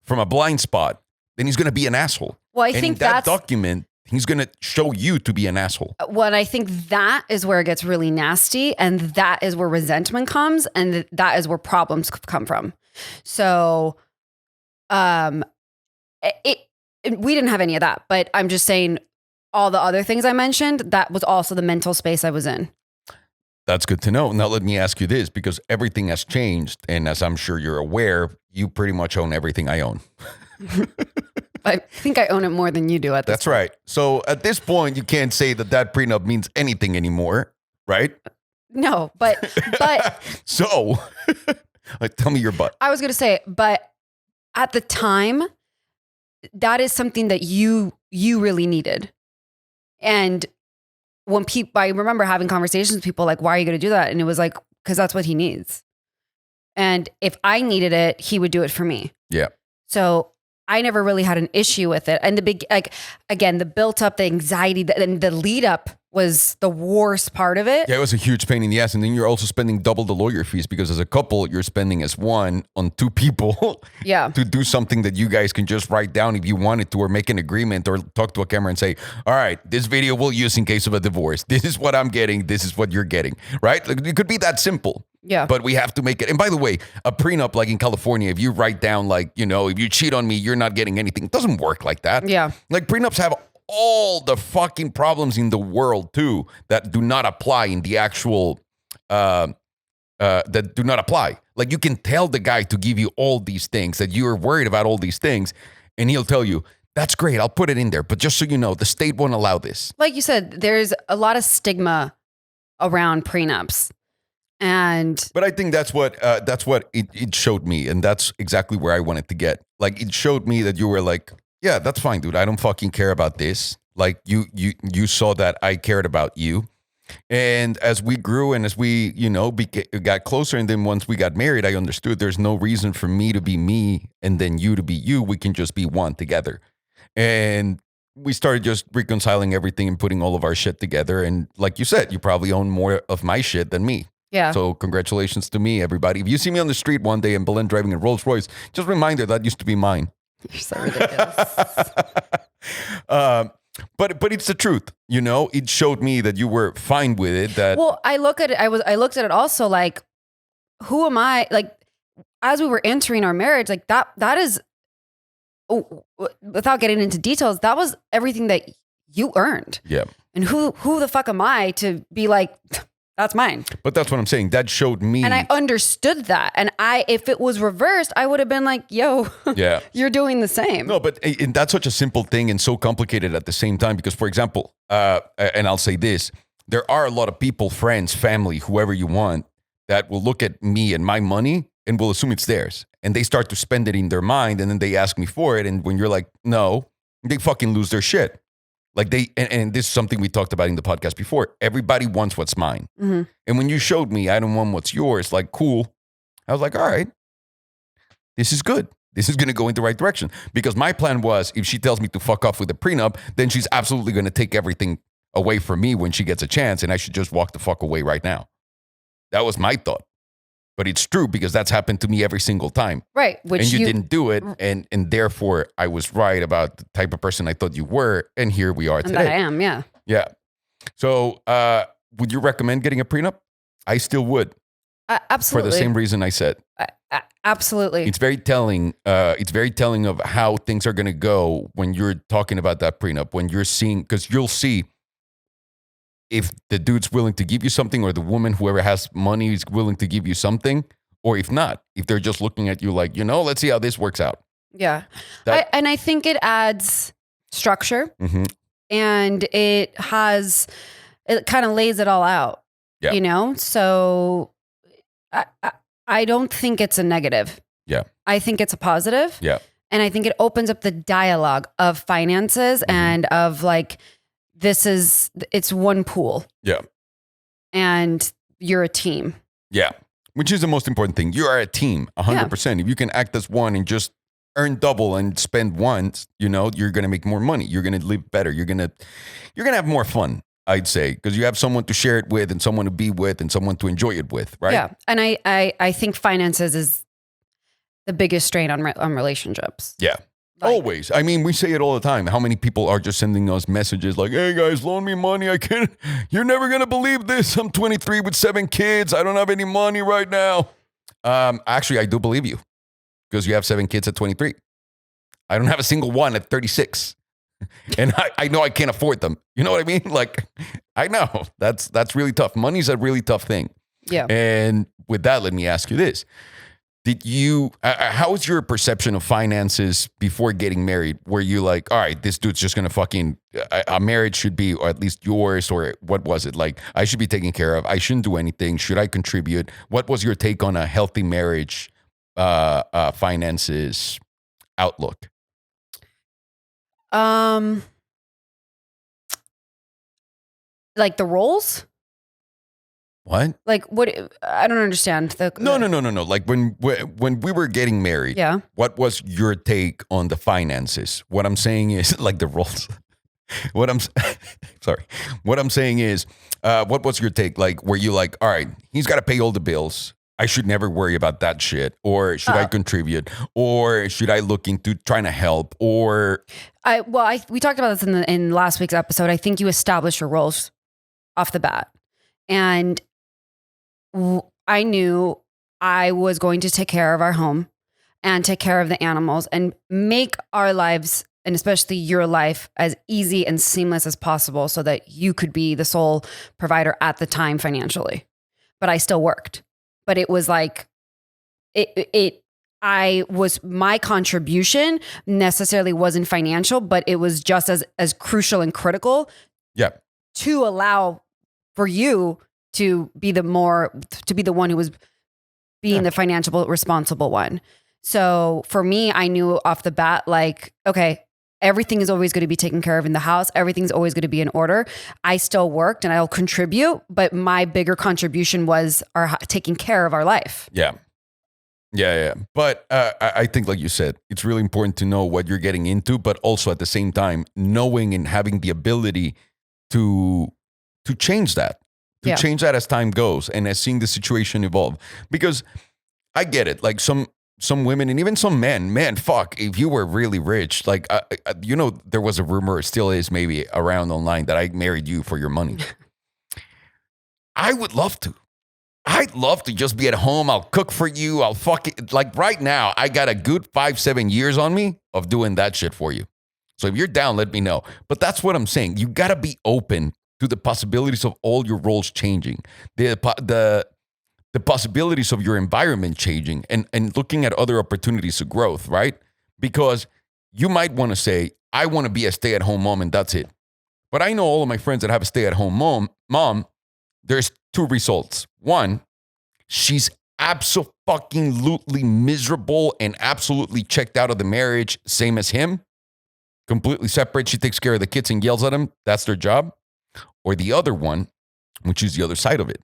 from a blind spot, then he's going to be an asshole. Well, I think that document, he's going to show you to be an asshole. Well, I think that is where it gets really nasty, and that is where resentment comes, and that is where problems come from. So, we didn't have any of that, but I'm just saying all the other things I mentioned, that was also the mental space I was in. That's good to know. Now, let me ask you this, because everything has changed. And as I'm sure you're aware, you pretty much own everything I own. I think I own it more than you do at this That's point. Right. So at this point, you can't say that prenup means anything anymore, right? No, but So tell me your butt. I was going to say, but at the time, that is something that you really needed. And when I remember having conversations with people like, why are you going to do that? And it was like, because that's what he needs. And if I needed it, he would do it for me. Yeah. So I never really had an issue with it. And the built up, the anxiety, and the lead up was the worst part of it. Yeah, it was a huge pain in the ass. And then you're also spending double the lawyer fees, because as a couple, you're spending as one on two people to do something that you guys can just write down if you wanted to, or make an agreement, or talk to a camera and say, all right, this video we'll use in case of a divorce. This is what I'm getting. This is what you're getting, right? Like, it could be that simple. Yeah. But we have to make it. And by the way, a prenup, like in California, if you write down like, if you cheat on me, you're not getting anything. It doesn't work like that. Yeah. Like, prenups have all the fucking problems in the world too that do not apply in the actual that do not apply. Like, you can tell the guy to give you all these things, that you're worried about all these things, and he'll tell you, that's great, I'll put it in there, but just so you know, the state won't allow this. Like you said, there's a lot of stigma around prenups. But I think that's what it showed me, and that's exactly where I wanted to get. Like, it showed me that you were like, yeah, that's fine, dude. I don't fucking care about this. Like, you saw that I cared about you. And as we grew and as we, got closer, and then once we got married, I understood there's no reason for me to be me and then you to be you. We can just be one together. And we started just reconciling everything and putting all of our shit together. And like you said, you probably own more of my shit than me. Yeah. So congratulations to me, everybody. If you see me on the street one day in Belen driving a Rolls Royce, just a reminder that used to be mine. You're so ridiculous. But it's the truth, It showed me that you were fine with it. Well, I looked at it also like, who am I? Like, as we were entering our marriage, like that is, without getting into details, that was everything that you earned. Yeah. And who the fuck am I to be like, that's mine? But that's what I'm saying. That showed me. And I understood that. And if it was reversed, I would have been like, yo, yeah, you're doing the same. No, but and that's such a simple thing and so complicated at the same time. Because, for example, and I'll say this, there are a lot of people, friends, family, whoever you want, that will look at me and my money and will assume it's theirs. And they start to spend it in their mind. And then they ask me for it. And when you're like, no, they fucking lose their shit. Like, and this is something we talked about in the podcast before. Everybody wants what's mine. Mm-hmm. And when you showed me I don't want what's yours, like, cool. I was like, all right, this is good. This is going to go in the right direction. Because my plan was, if she tells me to fuck off with a prenup, then she's absolutely going to take everything away from me when she gets a chance, and I should just walk the fuck away right now. That was my thought. But it's true, because that's happened to me every single time. Right. And you didn't do it. And therefore, I was right about the type of person I thought you were. And here we are today. And that I am, yeah. Yeah. So would you recommend getting a prenup? I still would. Absolutely. For the same reason I said. Absolutely. It's very telling. It's very telling of how things are going to go when you're talking about that prenup, when you're seeing, because you'll see if the dude's willing to give you something, or the woman, whoever has money, is willing to give you something, or if not, if they're just looking at you like, let's see how this works out. Yeah. And I think it adds structure, mm-hmm. and it kind of lays it all out, So I don't think it's a negative. Yeah. I think it's a positive. Yeah. And I think it opens up the dialogue of finances, mm-hmm. and of like, it's one pool. Yeah. And you're a team. Yeah. Which is the most important thing. You are a team, 100%. Yeah. If you can act as one and just earn double and spend once, you're going to make more money. You're going to live better. You're going to have more fun, I'd say, because you have someone to share it with and someone to be with and someone to enjoy it with, right? Yeah. And I think finances is the biggest strain on relationships. Yeah. Always. I mean, we say it all the time. How many people are just sending us messages like, hey guys, loan me money. You're never going to believe this. I'm 23 with 7 kids. I don't have any money right now. Actually, I do believe you because you have 7 kids at 23. I don't have a single one at 36. And I know I can't afford them. You know what I mean? Like, I know that's really tough. Money's a really tough thing. Yeah. And with that, let me ask you this. Did you, how was your perception of finances before getting married? Were you like, all right, this dude's just going to fucking, a marriage should be, or at least yours, or what was it? Like, I should be taken care of. I shouldn't do anything. Should I contribute? What was your take on a healthy marriage, finances outlook? Like the roles? What? Like what? I don't understand. No. Like when we were getting married, yeah. What was your take on the finances? What I'm saying is like the roles. Sorry. What I'm saying is, what was your take? Like, were you like, all right, he's got to pay all the bills. I should never worry about that shit. Or should I contribute? Or should I look into trying to help? Or we talked about this in last week's episode. I think you establish your roles off the bat, and I knew I was going to take care of our home and take care of the animals and make our lives, and especially your life, as easy and seamless as possible so that you could be the sole provider at the time financially. But I still worked. But it was like, my contribution necessarily wasn't financial, but it was just as crucial and critical to allow for you to be the one who was being the financial responsible one. So for me, I knew off the bat, like, okay, everything is always going to be taken care of in the house. Everything's always going to be in order. I still worked and I'll contribute, but my bigger contribution was taking care of our life. Yeah. But I think, like you said, it's really important to know what you're getting into, but also at the same time, knowing and having the ability to change that. Change that as time goes and as seeing the situation evolve. Because I get it. Like some women and even some men, man, fuck, if you were really rich, like, there was a rumor, still is maybe around online, that I married you for your money. I would love to. I'd love to just be at home. I'll cook for you. I'll like right now, I got a good 5-7 years on me of doing that shit for you. So if you're down, let me know. But that's what I'm saying. You got to be open to the possibilities of all your roles changing, the possibilities of your environment changing, and looking at other opportunities of growth, right? Because you might want to say, I want to be a stay-at-home mom and that's it. But I know all of my friends that have a stay-at-home mom, there's 2 results. One, she's absolutely miserable and absolutely checked out of the marriage, same as him, completely separate. She takes care of the kids and yells at them. That's their job. Or the other one, which is the other side of it.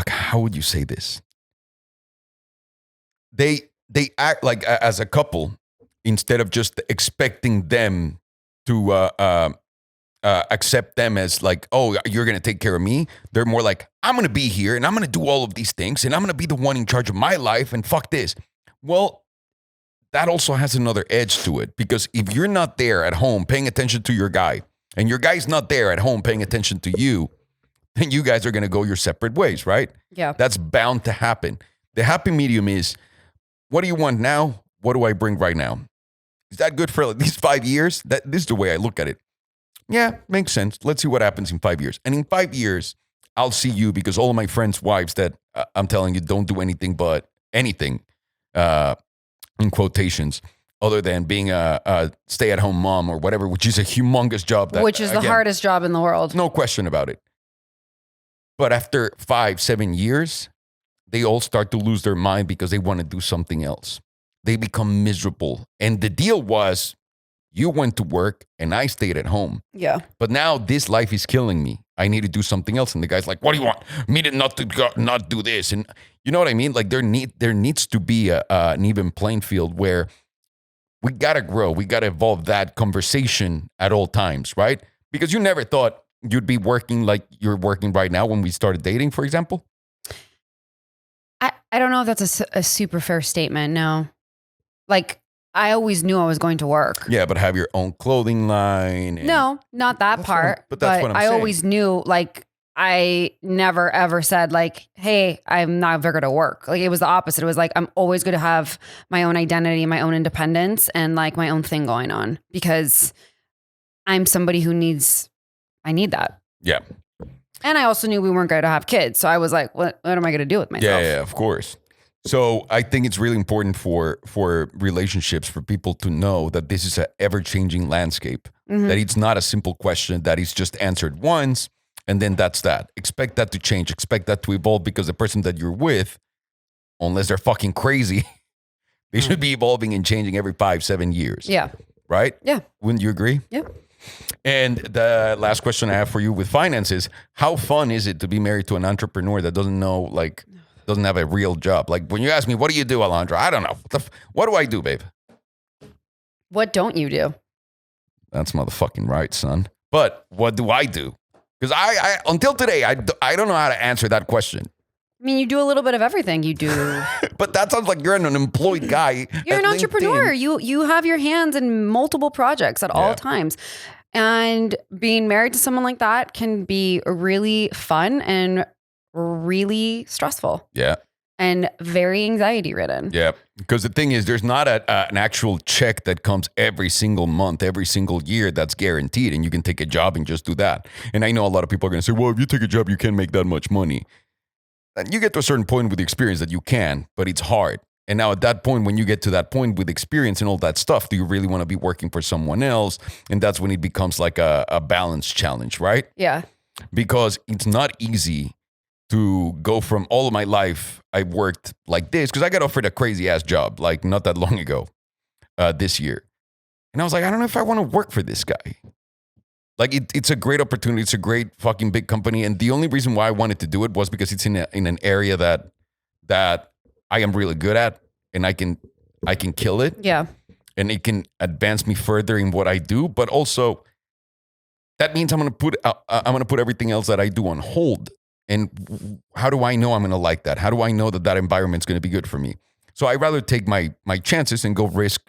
How would you say this? They act like, as a couple, instead of just expecting them to accept them as like, oh, you're going to take care of me. They're more like, I'm going to be here and I'm going to do all of these things and I'm going to be the one in charge of my life and fuck this. Well, that also has another edge to it, because if you're not there at home paying attention to your guy and your guy's not there at home paying attention to you, then you guys are going to go your separate ways, right? Yeah. That's bound to happen. The happy medium is, what do you want now? What do I bring right now? Is that good for these 5 years? This is the way I look at it. Yeah, makes sense. Let's see what happens in 5 years. And in 5 years, I'll see you, because all of my friends' wives that I'm telling you don't do anything but anything, in quotations, other than being a stay-at-home mom or whatever, which is a humongous job. Which is the hardest job in the world. No question about it. But after 5-7 years, they all start to lose their mind because they want to do something else. They become miserable. And the deal was, You went to work and I stayed at home. Yeah. But now this life is killing me. I need to do something else. And the guy's like, what do you want? Me to not do this. And you know what I mean? Like there needs to be an even playing field where we got to grow. We got to evolve that conversation at all times, right? Because you never thought you'd be working like you're working right now when we started dating, for example. I don't know if that's a super fair statement. No. Like, I always knew I was going to work. Yeah, but have your own clothing line. No, not that part. But that's what I'm saying. I always knew, like, I never ever said, like, hey, I'm never going to work. Like, it was the opposite. It was like, I'm always going to have my own identity, my own independence, and like my own thing going on because I'm somebody who I need that. Yeah. And I also knew we weren't going to have kids. So I was like, what am I going to do with myself? Yeah, of course. So I think it's really important for relationships, for people to know that this is an ever-changing landscape, that it's not a simple question that is just answered once, and then that's that. Expect that to change. Expect that to evolve because the person that you're with, unless they're fucking crazy, they should be evolving and changing every 5-7 years. Yeah. Right? Yeah. Wouldn't you agree? Yeah. And the last question I have for you with finances, how fun is it to be married to an entrepreneur that doesn't have a real job? Like when you ask me, what do you do, Alejandro? I don't know. What do I do, babe? What don't you do? That's motherfucking right, son. But what do I do? Because I until today, I don't know how to answer that question. I mean, you do a little bit of everything. You do. But that sounds like you're an unemployed guy. You're an entrepreneur. You have your hands in multiple projects at all times. And being married to someone like that can be really fun and really stressful. Yeah. And very anxiety ridden. Yeah. Because the thing is, there's not an actual check that comes every single month, every single year that's guaranteed. And you can take a job and just do that. And I know a lot of people are going to say, well, if you take a job, you can't make that much money. And you get to a certain point with the experience that you can, but it's hard. And now at that point, when you get to that point with experience and all that stuff, do you really want to be working for someone else? And that's when it becomes like a balance challenge, right? Yeah. Because it's not easy to go from all of my life, I worked like this, because I got offered a crazy ass job like not that long ago, this year. And I was like, I don't know if I want to work for this guy. Like it's a great opportunity. It's a great fucking big company. And the only reason why I wanted to do it was because it's in an area that I am really good at and I can kill it. Yeah. And it can advance me further in what I do. But also that means I'm going to put everything else that I do on hold. And how do I know I'm going to like that? How do I know that environment's going to be good for me? So I'd rather take my chances and go risk,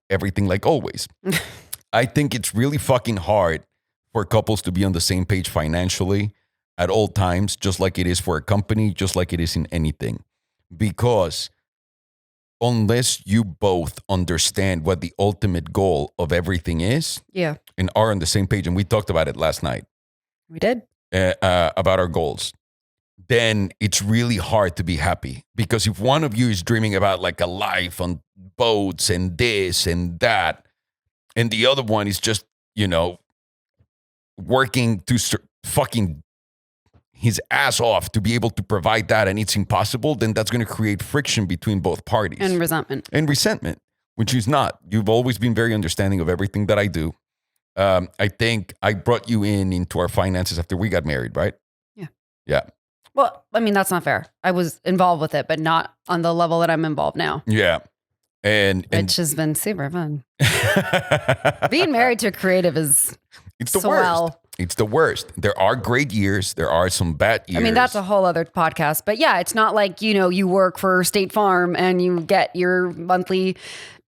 everything like always. I think it's really fucking hard for couples to be on the same page financially at all times, just like it is for a company, just like it is in anything. Because unless you both understand what the ultimate goal of everything is, and are on the same page, and we talked about it last night. We did. About our goals, then it's really hard to be happy. Because if one of you is dreaming about like a life on boats and this and that, and the other one is just, working to fucking his ass off to be able to provide that, and it's impossible, then that's going to create friction between both parties. And resentment. Which is not. You've always been very understanding of everything that I do. I think I brought you into our finances after we got married, right? Yeah. Yeah. Well, I mean, that's not fair. I was involved with it, but not on the level that I'm involved now. Yeah. Which has been super fun. Being married to a creative is it's the worst. It's the worst. There are great years. There are some bad years. I mean, that's a whole other podcast. But yeah, it's not like, you work for State Farm and you get your monthly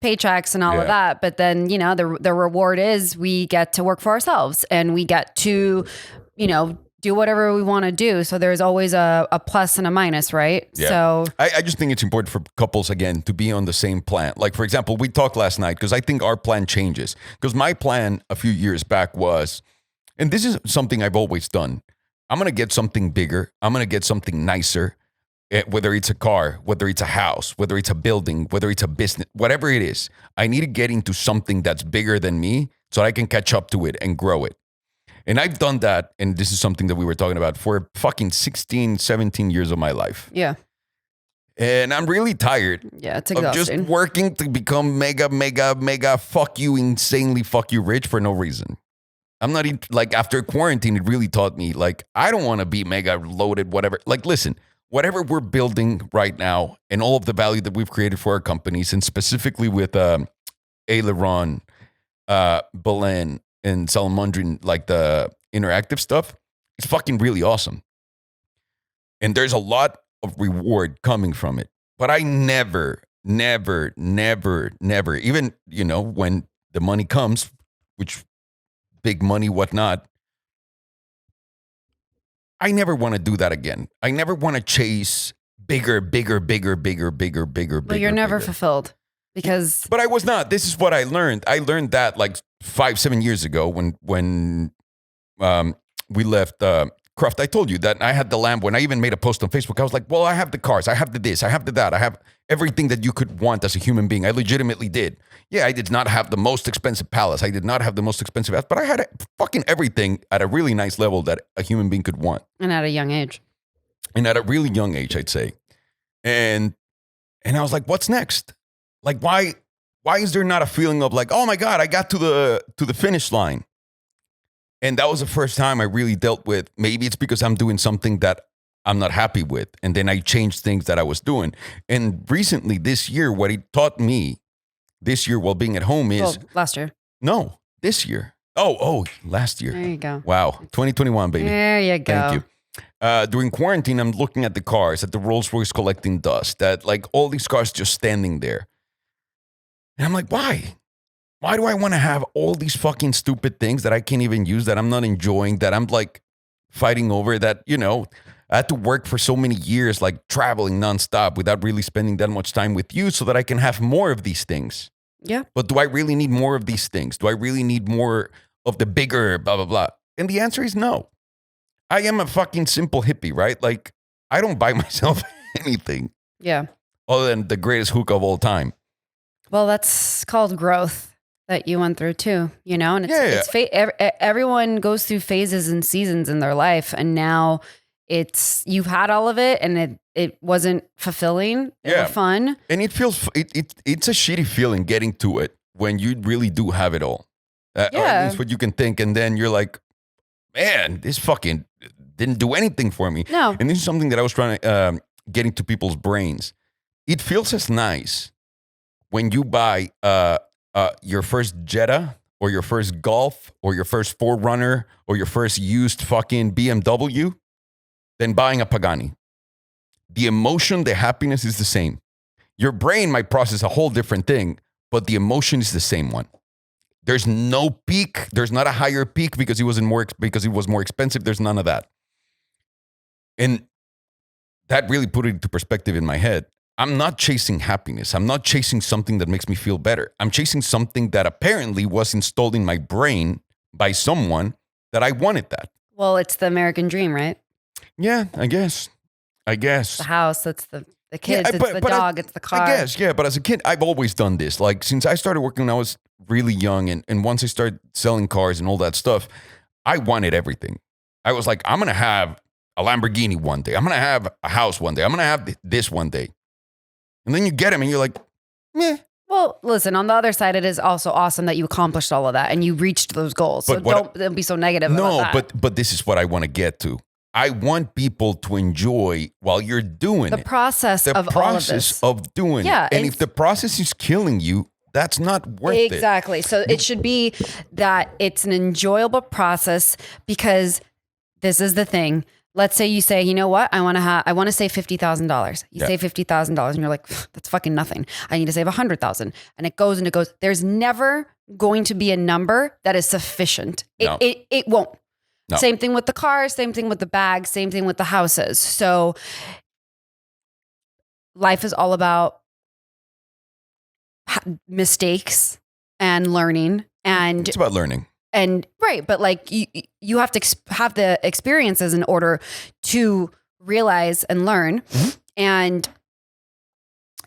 paychecks and all of that. But then, the reward is we get to work for ourselves and we get to, do whatever we want to do. So there's always a plus and a minus, right? Yeah. So I just think it's important for couples, again, to be on the same plan. Like, for example, we talked last night because I think our plan changes. Because my plan a few years back was, and this is something I've always done, I'm going to get something bigger. I'm going to get something nicer, whether it's a car, whether it's a house, whether it's a building, whether it's a business, whatever it is. I need to get into something that's bigger than me so I can catch up to it and grow it. And I've done that, and this is something that we were talking about, for fucking 16, 17 years of my life. Yeah. And I'm really tired. Yeah, it's of exhausting. just working to become mega fuck you, insanely fuck you rich for no reason. I'm not even, like, after quarantine, it really taught me, like, I don't want to be mega loaded, whatever. Like, listen, whatever we're building right now and all of the value that we've created for our companies, and specifically with Aileron, Belen, and Salamandrian, like the interactive stuff, it's fucking really awesome. And there's a lot of reward coming from it. But I never, even, you know, when the money comes, which big money, whatnot, I never want to do that again. I never want to chase bigger. Well, you're never fulfilled because. But I was not. This is what I learned. I learned that like 5-7 years ago when we left Craft. I told you that I had the Lambo, and I even made a post on Facebook. I was like, well, I have the cars, I have the this, I have the that, I have everything that you could want as a human being. I legitimately did. Yeah, I did not have the most expensive palace. I did not have the most expensive house, but I had fucking everything at a really nice level that a human being could want. And at a young age. And at a really young age, I'd say. And I was like, what's next? Like, why is there not a feeling of like, oh my God, I got to the finish line? And that was the first time I really dealt with, maybe it's because I'm doing something that I'm not happy with. And then I changed things that I was doing. And recently this year, what it taught me this year while being at home is... Well, last year. No, this year. Oh, last year. There you go. Wow. 2021, baby. There you go. Thank you. During quarantine, I'm looking at the cars, at the Rolls Royce collecting dust, that like all these cars just standing there. And I'm like, why? Why do I want to have all these fucking stupid things that I can't even use, that I'm not enjoying, that I'm like fighting over, that, you know, I had to work for so many years, like traveling nonstop without really spending that much time with you so that I can have more of these things. Yeah. But do I really need more of these things? Do I really need more of the bigger blah, blah, blah? And the answer is no. I am a fucking simple hippie, right? Like, I don't buy myself anything. Yeah. Other than the greatest hookah of all time. Well, that's called growth. That you went through too, you know, and everyone goes through phases and seasons in their life, and now you've had all of it, and it wasn't fulfilling, or fun, and it feels it's a shitty feeling getting to it when you really do have it all. That's what you can think, and then you're like, man, this fucking didn't do anything for me. No, and this is something that I was trying to get into people's brains. It feels as nice when you buy your first Jetta or your first Golf or your first 4Runner or your first used fucking BMW than buying a Pagani. The emotion, the happiness is the same. Your brain might process a whole different thing, but the emotion is the same one. There's no peak. There's not a higher peak because it was more expensive. There's none of that. And that really put it into perspective in my head. I'm not chasing happiness. I'm not chasing something that makes me feel better. I'm chasing something that apparently was installed in my brain by someone that I wanted that. Well, it's the American dream, right? Yeah, I guess. The house, it's the kids, it's the dog, it's the car. I guess, yeah. But as a kid, I've always done this. Like, since I started working when I was really young, and once I started selling cars and all that stuff, I wanted everything. I was like, I'm going to have a Lamborghini one day. I'm going to have a house one day. I'm going to have this one day. And then you get them and you're like, meh. Well, listen, on the other side, it is also awesome that you accomplished all of that and you reached those goals. So don't be so negative about that. But this is what I want to get to. I want people to enjoy while you're doing the process of all of this. Of doing it. And if the process is killing you, that's not worth it. Exactly. So it should be that it's an enjoyable process, because this is the thing. Let's say you say, you know what? I want to save $50,000. You save $50,000 and you're like, that's fucking nothing. I need to save 100,000. And it goes and it goes. There's never going to be a number that is sufficient. It won't. No. Same thing with the cars, same thing with the bags, same thing with the houses. So life is all about mistakes and learning. And it's about learning. And right, but like you have to have the experiences in order to realize and learn. Mm-hmm. And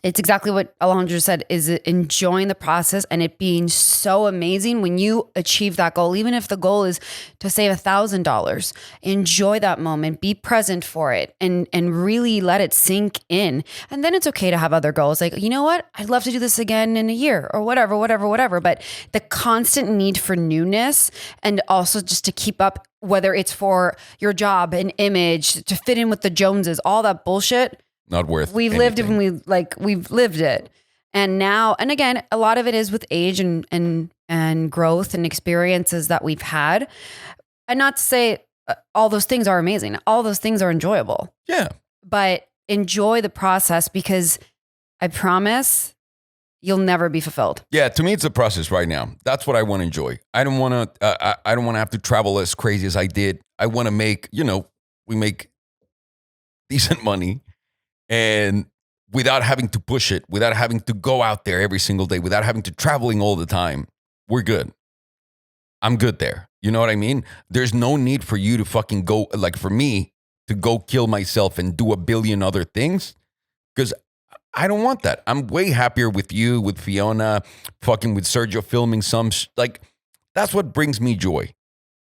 It's exactly what Alejandro said, is enjoying the process and it being so amazing when you achieve that goal, even if the goal is to save $1,000. Enjoy that moment, be present for it, and really let it sink in. And then it's okay to have other goals. Like, you know what? I'd love to do this again in a year or whatever. But the constant need for newness and also just to keep up, whether it's for your job, an image, to fit in with the Joneses, all that bullshit. Not worth. We've lived it when we've lived it. And now, and again, a lot of it is with age and growth and experiences that we've had. And not to say all those things are amazing. All those things are enjoyable. Yeah. But enjoy the process, because I promise you'll never be fulfilled. Yeah, to me, it's a process right now. That's what I want to enjoy. I don't want to. I don't want to have to travel as crazy as I did. I want to make. We make decent money, and without having to push it, without having to go out there every single day, without having to traveling all the time, we're good. I'm good there. You know what I mean? There's no need for you to fucking go, like for me to go kill myself and do a billion other things, because I don't want that. I'm way happier with you, with Fiona, fucking with Sergio filming some, that's what brings me joy.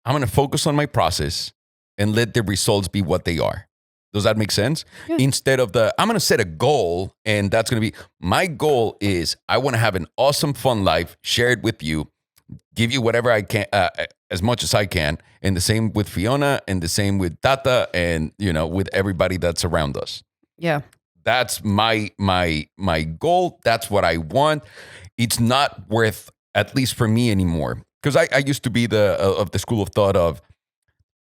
I'm going to focus on my process and let the results be what they are. Does that make sense? Yeah. Instead of I'm going to set a goal, and that's going to be, my goal is I want to have an awesome, fun life, share it with you, give you whatever I can, as much as I can. And the same with Fiona, and the same with Tata, and, with everybody that's around us. Yeah. That's my goal. That's what I want. It's not worth, at least for me anymore. Because I used to be of the school of thought of,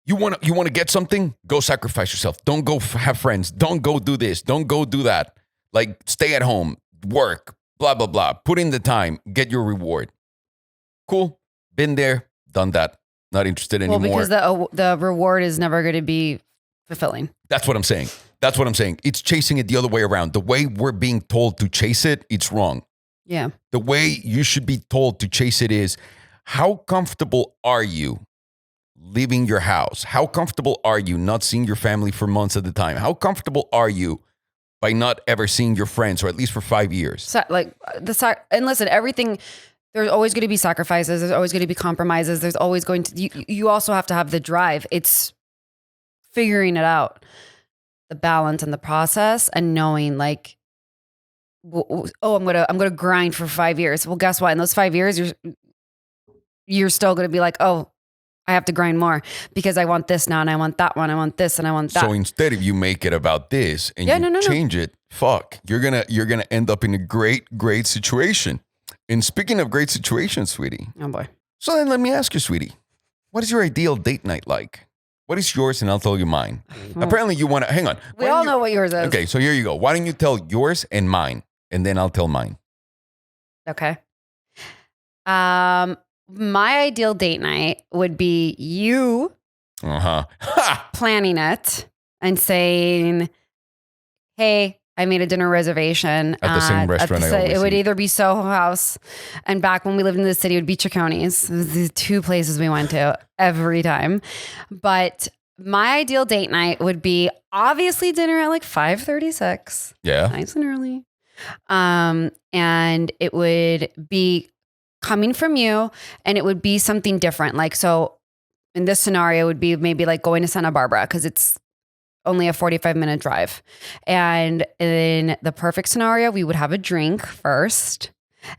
you want to get something? Go sacrifice yourself. Don't go have friends. Don't go do this. Don't go do that. Like, stay at home, work, blah, blah, blah. Put in the time, get your reward. Cool. Been there, done that. Not interested anymore. Well, because the reward is never going to be fulfilling. That's what I'm saying. It's chasing it the other way around. The way we're being told to chase it, it's wrong. Yeah. The way you should be told to chase it is, how comfortable are you leaving your house? How comfortable are you not seeing your family for months at a time? How comfortable are you by not ever seeing your friends, or at least for 5 years? And listen, everything, there's always going to be sacrifices. There's always going to be compromises. There's always going to, you also have to have the drive. It's figuring it out, the balance and the process, and knowing like, I'm going to grind for 5 years. Well, guess what? In those 5 years, you're still going to be like, oh, I have to grind more because I want this now, and I want that one. I want this, and I want that. So instead of you make it about this and change it, you're gonna end up in a great situation. And speaking of great situations, sweetie. Oh boy. So then let me ask you, sweetie, what is your ideal date night like? What is yours? And I'll tell you mine. Apparently you want to, hang on. We all know what yours is. Okay, so here you go. Why don't you tell yours and mine, and then I'll tell mine. Okay. My ideal date night would be you planning it and saying, hey, I made a dinner reservation. At the same restaurant It would either be Soho House, and back when we lived in the city, it would be Cicconi's. It was the two places we went to every time. But my ideal date night would be obviously dinner at like 5:36. Yeah. Nice and early. And it would be coming from you, and it would be something different. Like, so in this scenario, it would be maybe like going to Santa Barbara, because it's only a 45-minute drive. And in the perfect scenario, we would have a drink first,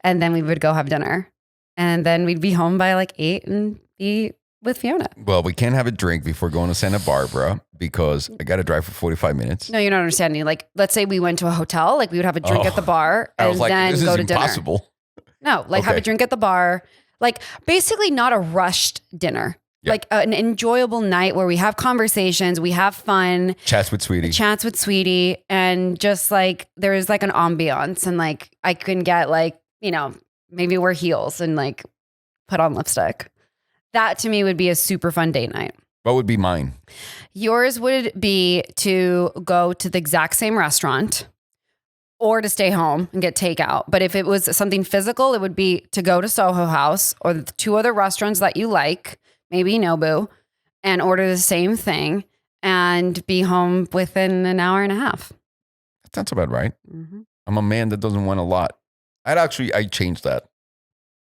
and then we would go have dinner, and then we'd be home by like 8 and be with Fiona. Well, we can't have a drink before going to Santa Barbara because I got to drive for 45 minutes. No, you're not understanding. Like, let's say we went to a hotel, like we would have a drink at the bar, and then go to dinner. Impossible. No, like have a drink at the bar, like basically not a rushed dinner, like an enjoyable night where we have conversations, we have fun. Chats with sweetie. And just like, there's like an ambiance, and like I can get like, maybe wear heels and like put on lipstick. That to me would be a super fun date night. What would be mine? Yours would be to go to the exact same restaurant, or to stay home and get takeout. But if it was something physical, it would be to go to Soho House or the two other restaurants that you like, maybe Nobu, and order the same thing and be home within an hour and a half. That sounds about right. Mm-hmm. I'm a man that doesn't want a lot. I changed that.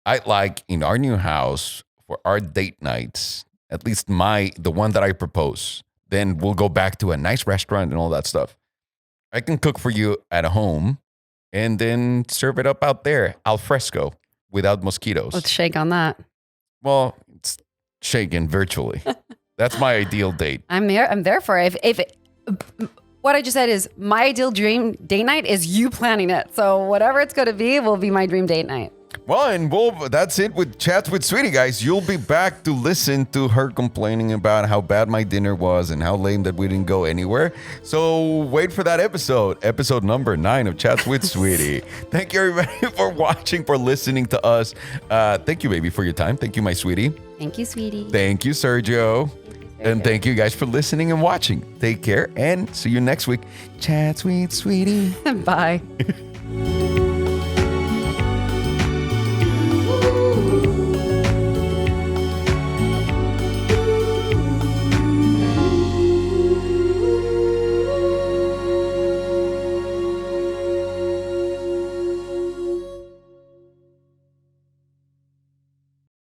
I like in our new house for our date nights, at least the one that I propose. Then we'll go back to a nice restaurant and all that stuff. I can cook for you at home and then serve it up out there, al fresco, without mosquitoes. Let's shake on that. Well, it's shaken virtually. That's my ideal date. I'm there for it. What I just said is my ideal dream date night is you planning it. So whatever it's going to be will be my dream date night. Well, that's it with Chats with Sweetie, guys. You'll be back to listen to her complaining about how bad my dinner was and how lame that we didn't go anywhere. So wait for that episode number 9 of Chats with Sweetie. Thank you, everybody, for watching, for listening to us. Thank you, baby, for your time. Thank you, my sweetie. Thank you, sweetie. Thank you, Sergio. And thank you guys for listening and watching. Take care and see you next week. Chats with Sweetie. Bye.